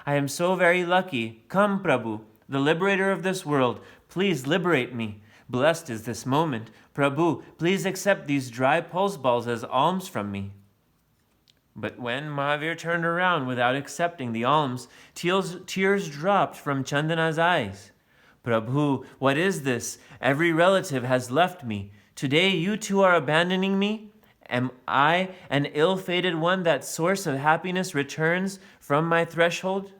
A: I am so very lucky. Come, Prabhu, the liberator of this world, please liberate me. Blessed is this moment. Prabhu, please accept these dry pulse balls as alms from me. But when Mahavir turned around without accepting the alms, tears dropped from Chandana's eyes. Prabhu, what is this? Every relative has left me. Today you too are abandoning me? Am I an ill-fated one that source of happiness returns from my threshold?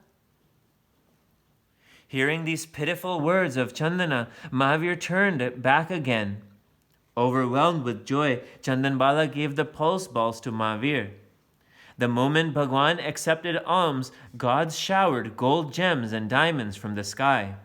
A: Hearing these pitiful words of Chandana, Mahavir turned back again. Overwhelmed with joy, Chandanbala gave the pulse balls to Mahavir. The moment Bhagwan accepted alms, gods showered gold gems and diamonds from the sky.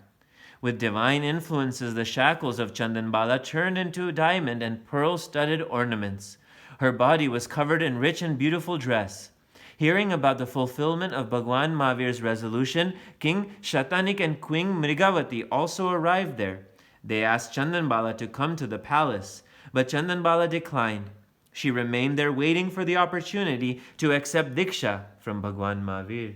A: With divine influences, the shackles of Chandanbala turned into diamond and pearl-studded ornaments. Her body was covered in rich and beautiful dress. Hearing about the fulfillment of Bhagwan Mahavir's resolution, King Shatanik and Queen Mrigavati also arrived there. They asked Chandanbala to come to the palace, but Chandanbala declined. She remained there waiting for the opportunity to accept Diksha from Bhagwan Mahavir.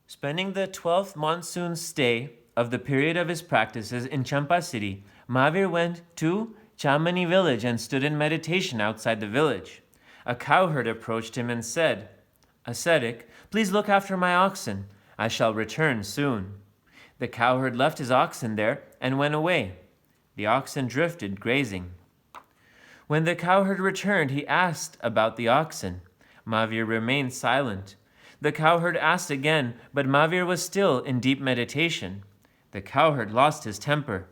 A: Spending the 12th monsoon stay of the period of his practices in Champa city, Mahavir went to Chamani village and stood in meditation outside the village. A cowherd approached him and said, Ascetic, please look after my oxen. I shall return soon. The cowherd left his oxen there and went away. The oxen drifted grazing. When the cowherd returned, he asked about the oxen. Mahavir remained silent. The cowherd asked again, but Mahavir was still in deep meditation. The cowherd lost his temper.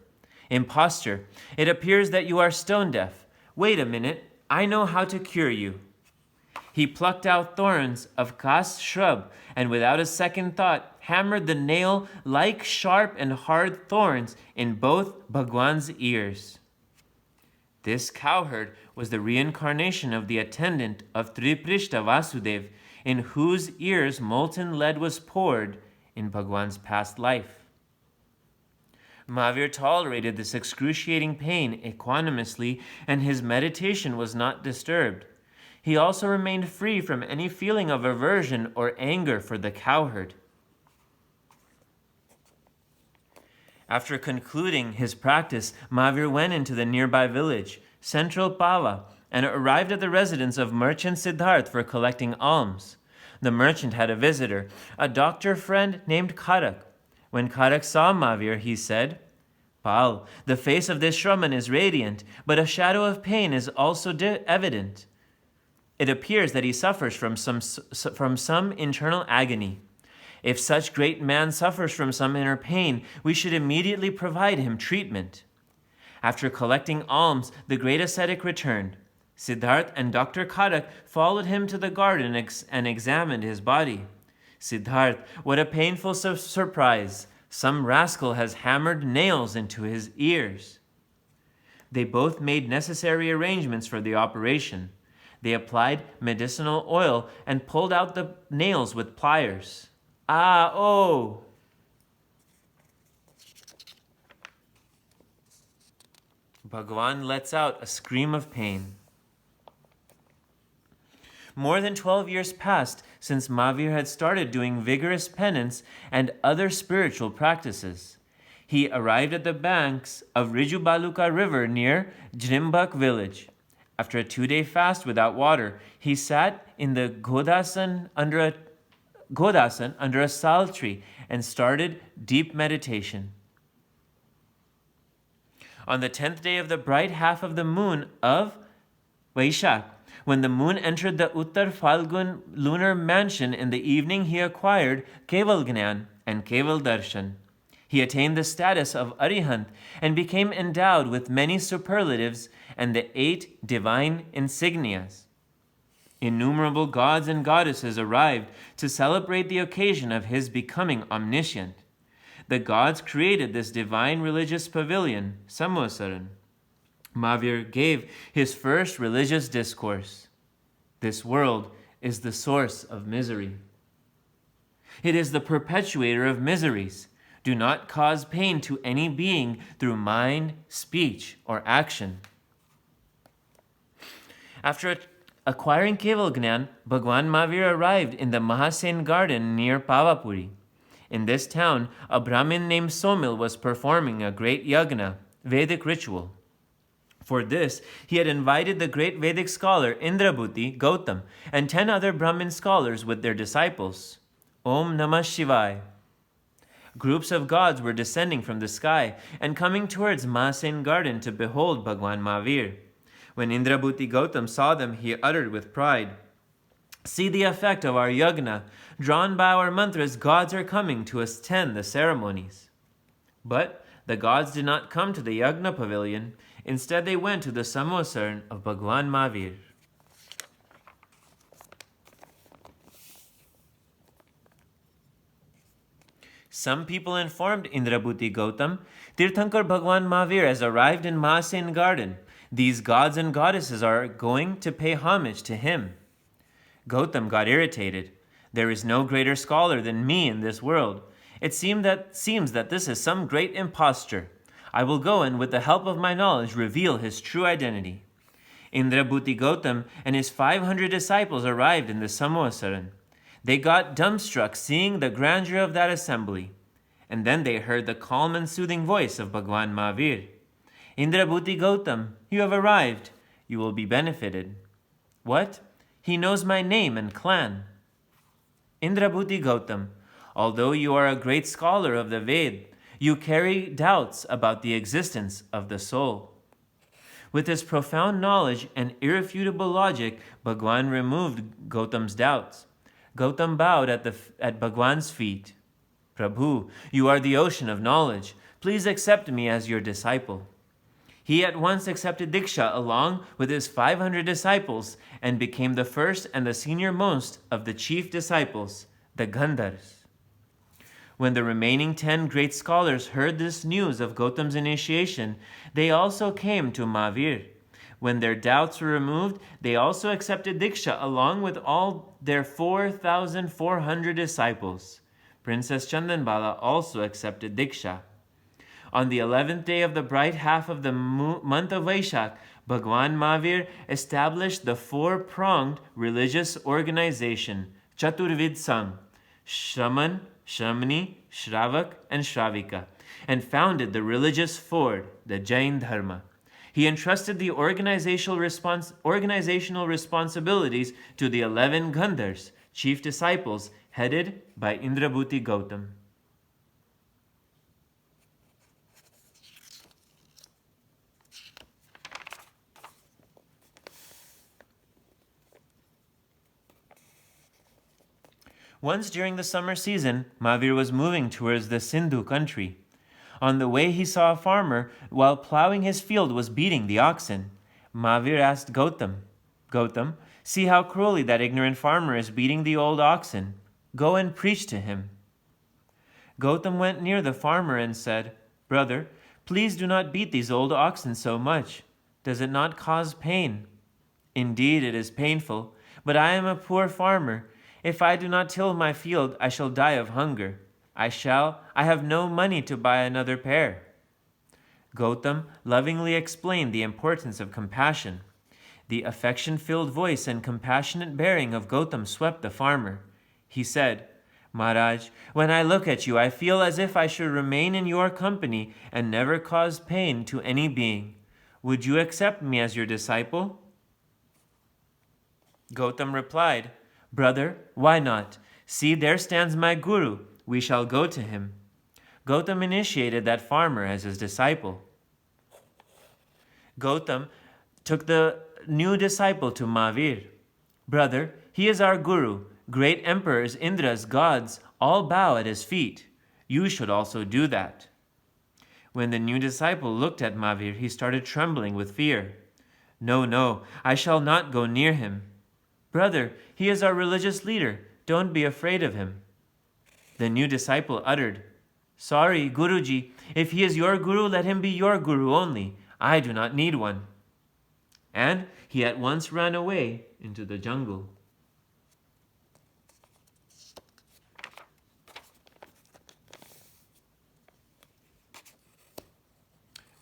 A: Impostor, it appears that you are stone deaf. Wait a minute, I know how to cure you. He plucked out thorns of Kas shrub and without a second thought hammered the nail like sharp and hard thorns in both Bhagwan's ears. This cowherd was the reincarnation of the attendant of Triprishta Vasudev, in whose ears molten lead was poured in Bhagwan's past life. Mahavir tolerated this excruciating pain equanimously, and his meditation was not disturbed. He also remained free from any feeling of aversion or anger for the cowherd. After concluding his practice, Mahavir went into the nearby village, Central Pava, and arrived at the residence of merchant Siddharth for collecting alms. The merchant had a visitor, a doctor friend named Karak. When Karak saw Mahavir, he said, "Pal, the face of this Shraman is radiant, but a shadow of pain is also evident. It appears that he suffers from some internal agony. If such great man suffers from some inner pain, we should immediately provide him treatment." After collecting alms, the great ascetic returned. Siddharth and Dr. Karak followed him to the garden and examined his body. "Siddharth, what a painful surprise! Some rascal has hammered nails into his ears." They both made necessary arrangements for the operation. They applied medicinal oil and pulled out the nails with pliers. Ah, oh! Bhagwan lets out a scream of pain. More than 12 years passed since Mahavir had started doing vigorous penance and other spiritual practices. He arrived at the banks of Rijubaluka River near Jrimbak village. After a 2-day fast without water, he sat in the Godasan under a sal tree and started deep meditation. On the 10th day of the bright half of the moon of Vaishak, when the moon entered the Uttar Falgun lunar mansion in the evening, he acquired Keval Gnan and Keval Darshan. He attained the status of Arihant and became endowed with many superlatives and the 8 divine insignias. Innumerable gods and goddesses arrived to celebrate the occasion of his becoming omniscient. The gods created this divine religious pavilion, Samvasaran. Mahavir gave his first religious discourse. This world is the source of misery. It is the perpetuator of miseries. Do not cause pain to any being through mind, speech, or action. After acquiring Keval Gnan, Bhagwan Mahavir arrived in the Mahasen garden near Pavapuri. In this town, a Brahmin named Somil was performing a great yagna, Vedic ritual. For this, he had invited the great Vedic scholar Indrabhuti Gautam and 10 other Brahmin scholars with their disciples. Om Namah Shivaya. Groups of gods were descending from the sky and coming towards Mahasen garden to behold Bhagwan Mahavir. When Indrabhuti Gautam saw them, he uttered with pride, "See the effect of our yagna. Drawn by our mantras, gods are coming to attend the ceremonies." But the gods did not come to the yagna pavilion. Instead, they went to the Samvasaran of Bhagwan Mahavir. Some people informed Indrabhuti Gautam, "Tirthankar Bhagwan Mahavir has arrived in Mahasen garden. These gods and goddesses are going to pay homage to him." Gautam got irritated. "There is no greater scholar than me in this world. It seems that this is some great impostor. I will go and with the help of my knowledge reveal his true identity." Indrabhuti Gautam and his 500 disciples arrived in the Samvasaran. They got dumbstruck seeing the grandeur of that assembly. And then they heard the calm and soothing voice of Bhagwan Mahavir. "Indrabhuti Gautam, you have arrived. You will be benefited." "What? He knows my name and clan." "Indrabhuti Gautam, although you are a great scholar of the Ved, you carry doubts about the existence of the soul." With his profound knowledge and irrefutable logic, Bhagwan removed Gautam's doubts. Gautam bowed at Bhagwan's feet. Prabhu, you are the ocean of knowledge. Please accept me as your disciple. He at once accepted Diksha along with his 500 disciples and became the first and the senior most of the chief disciples, the Gandhars. When the remaining 10 great scholars heard this news of Gautam's initiation, they also came to Mahavir. When their doubts were removed, they also accepted Diksha along with all their 4,400 disciples. Princess Chandanbala also accepted Diksha. On the 11th day of the bright half of the month of Vaishak, Bhagwan Mahavir established the four-pronged religious organization, Chaturvid Sangh, Shraman, Shramani, Shravak, and Shravika, and founded the religious ford, the Jain Dharma. He entrusted the organizational responsibilities to the 11 Gandhars, chief disciples, headed by Indrabhuti Gautam. Once during the summer season, Mahavir was moving towards the Sindhu country. On the way, he saw a farmer, while plowing his field, was beating the oxen. Mahavir asked Gautam, Gautam, see how cruelly that ignorant farmer is beating the old oxen. Go and preach to him. Gautam went near the farmer and said, Brother, please do not beat these old oxen so much. Does it not cause pain? Indeed, it is painful, but I am a poor farmer. If I do not till my field, I shall die of hunger. I have no money to buy another pair. Gautam lovingly explained the importance of compassion. The affection-filled voice and compassionate bearing of Gautam swept the farmer. He said, Maharaj, when I look at you, I feel as if I should remain in your company and never cause pain to any being. Would you accept me as your disciple? Gautam replied, Brother, why not? See, there stands my guru. We shall go to him. Gautam initiated that farmer as his disciple. Gautam took the new disciple to Mahavir. Brother, he is our guru. Great emperors, Indras, gods, all bow at his feet. You should also do that. When the new disciple looked at Mahavir, he started trembling with fear. No, I shall not go near him. Brother, he is our religious leader. Don't be afraid of him. The new disciple uttered, Sorry, Guruji, if he is your guru, let him be your guru only. I do not need one. And he at once ran away into the jungle.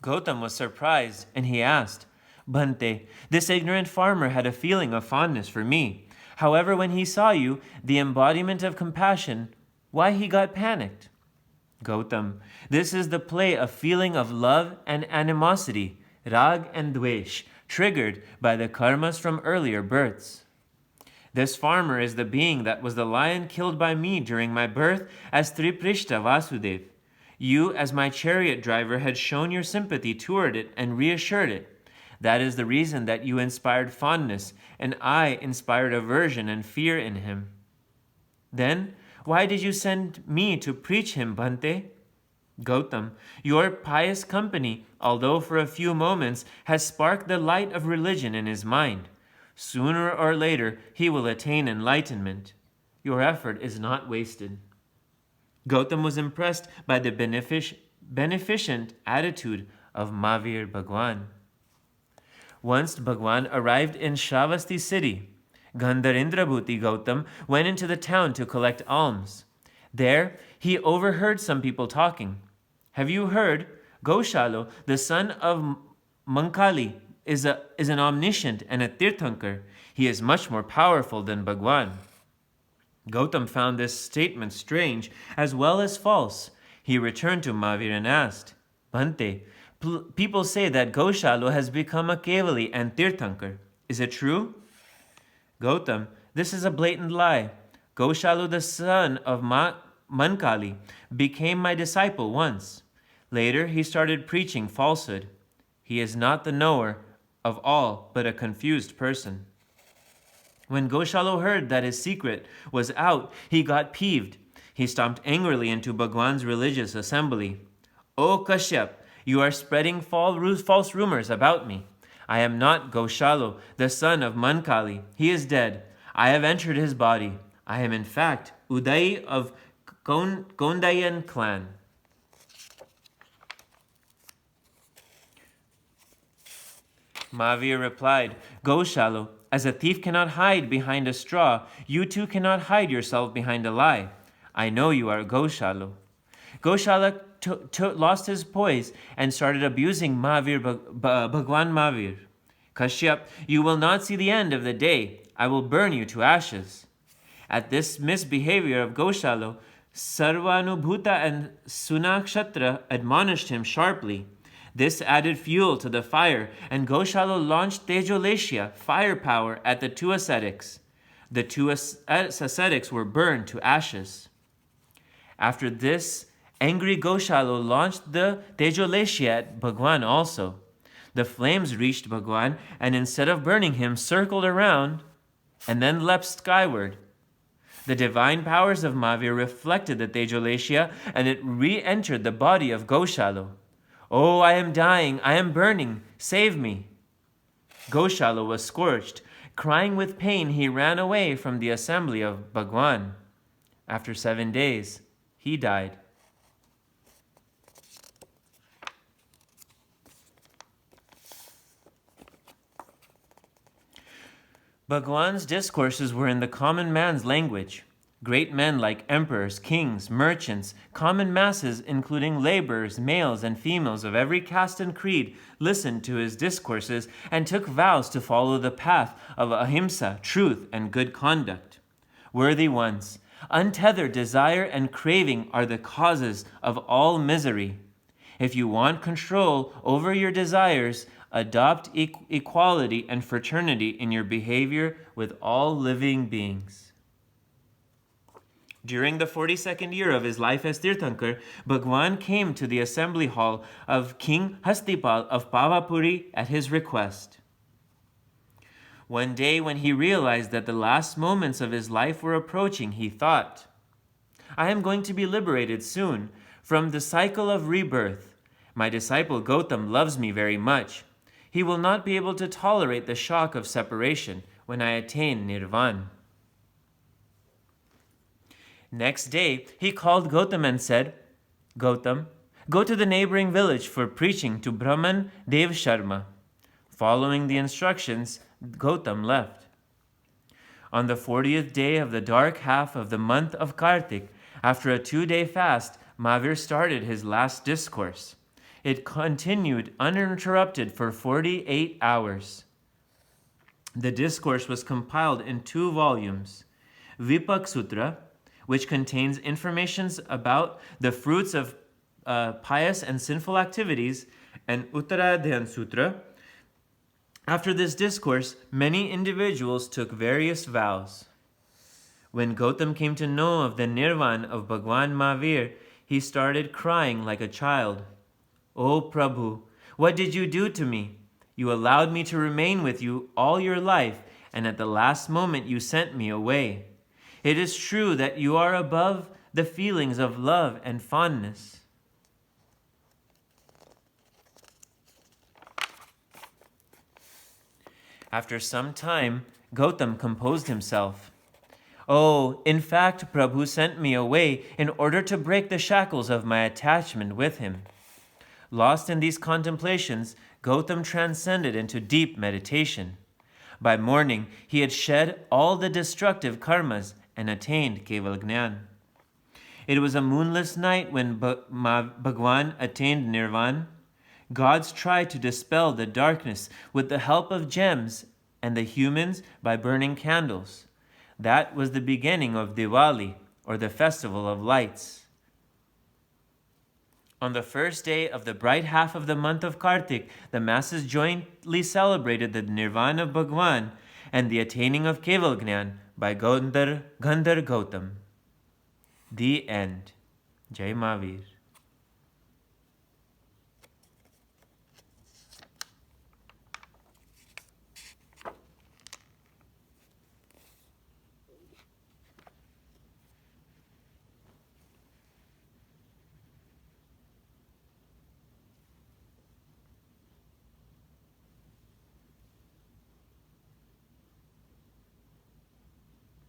A: Gautam was surprised, and he asked, Bhante, this ignorant farmer had a feeling of fondness for me. However, when he saw you, the embodiment of compassion, why he got panicked? Gautam, this is the play of feeling of love and animosity, rag and dvesh, triggered by the karmas from earlier births. This farmer is the being that was the lion killed by me during my birth as Triprishta Vasudev. You, as my chariot driver, had shown your sympathy toward it and reassured it. That is the reason that you inspired fondness, and I inspired aversion and fear in him. Then, why did you send me to preach him, Bhante? Gautam, your pious company, although for a few moments, has sparked the light of religion in his mind. Sooner or later, he will attain enlightenment. Your effort is not wasted. Gautam was impressed by the beneficent attitude of Mahavir Bhagwan. Once Bhagwan arrived in Shravasti city. Gandhar Indrabhuti Gautam went into the town to collect alms. There, he overheard some people talking. Have you heard? Goshalo, the son of Mankali, is an omniscient and a Thirthankar. He is much more powerful than Bhagwan. Gautam found this statement strange as well as false. He returned to Mahavir and asked, Bhante, people say that Goshalo has become a Kevali and Tirthankar. Is it true? Gautam, this is a blatant lie. Goshalu, the son of Mankali, became my disciple once. Later, he started preaching falsehood. He is not the knower of all, but a confused person. When Goshalu heard that his secret was out, he got peeved. He stomped angrily into Bhagwan's religious assembly. O Kashyap, you are spreading false rumors about me. I am not Goshalu, the son of Mankali. He is dead. I have entered his body. I am in fact Uday of Kondayan clan. Mahavir replied, Goshalu, as a thief cannot hide behind a straw, you too cannot hide yourself behind a lie. I know you are Goshalu. Goshala lost his poise and started abusing Bhagwan Mahavir. Kashyap, you will not see the end of the day. I will burn you to ashes. At this misbehavior of Goshalu, Sarvanubhuta and Sunakshetra admonished him sharply. This added fuel to the fire, and Goshalu launched Tejoleshya, firepower, at the two ascetics. The two ascetics were burned to ashes. After this, angry Goshalu launched the Tejoleshya at Bhagwan also. The flames reached Bhagwan, and instead of burning him, circled around and then leapt skyward. The divine powers of Mahavir reflected the Tejoleshya, and it re-entered the body of Goshalu. Oh, I am dying, I am burning, save me. Goshalu was scorched. Crying with pain, he ran away from the assembly of Bhagwan. After 7 days, he died. Bhagwan's discourses were in the common man's language. Great men like emperors, kings, merchants, common masses, including laborers, males and females of every caste and creed, listened to his discourses and took vows to follow the path of ahimsa, truth, and good conduct. Worthy ones, untethered desire and craving are the causes of all misery. If you want control over your desires, adopt equality and fraternity in your behavior with all living beings. During the 42nd year of his life as Tirthankar, Bhagwan came to the assembly hall of King Hastipal of Pavapuri at his request. One day when he realized that the last moments of his life were approaching, he thought, I am going to be liberated soon from the cycle of rebirth. My disciple Gautam loves me very much. He will not be able to tolerate the shock of separation when I attain Nirvana. Next day, he called Gautam and said, Gautam, go to the neighboring village for preaching to Brahman Dev Sharma. Following the instructions, Gautam left. On the 40th day of the dark half of the month of Kartik, after a 2-day fast, Mahavir started his last discourse. It continued uninterrupted for 48 hours. The discourse was compiled in 2 volumes, Vipak Sutra, which contains information about the fruits of pious and sinful activities, and Uttaradhyan Sutra. After this discourse, many individuals took various vows. When Gautam came to know of the Nirvana of Bhagwan Mahavir, he started crying like a child. O Prabhu, what did you do to me? You allowed me to remain with you all your life, and at the last moment you sent me away. It is true that you are above the feelings of love and fondness. After some time, Gautam composed himself. Oh, in fact, Prabhu sent me away in order to break the shackles of my attachment with him. Lost in these contemplations, Gautam transcended into deep meditation. By morning, he had shed all the destructive karmas and attained Keval Gnan. It was a moonless night when Bhagwan attained Nirvana. Gods tried to dispel the darkness with the help of gems, and the humans by burning candles. That was the beginning of Diwali, or the Festival of Lights. On the first day of the bright half of the month of Kartik, the masses jointly celebrated the Nirvana of Bhagwan and the attaining of Keval Gnan by Gandhar Gautam. The end. Jai Mahavir.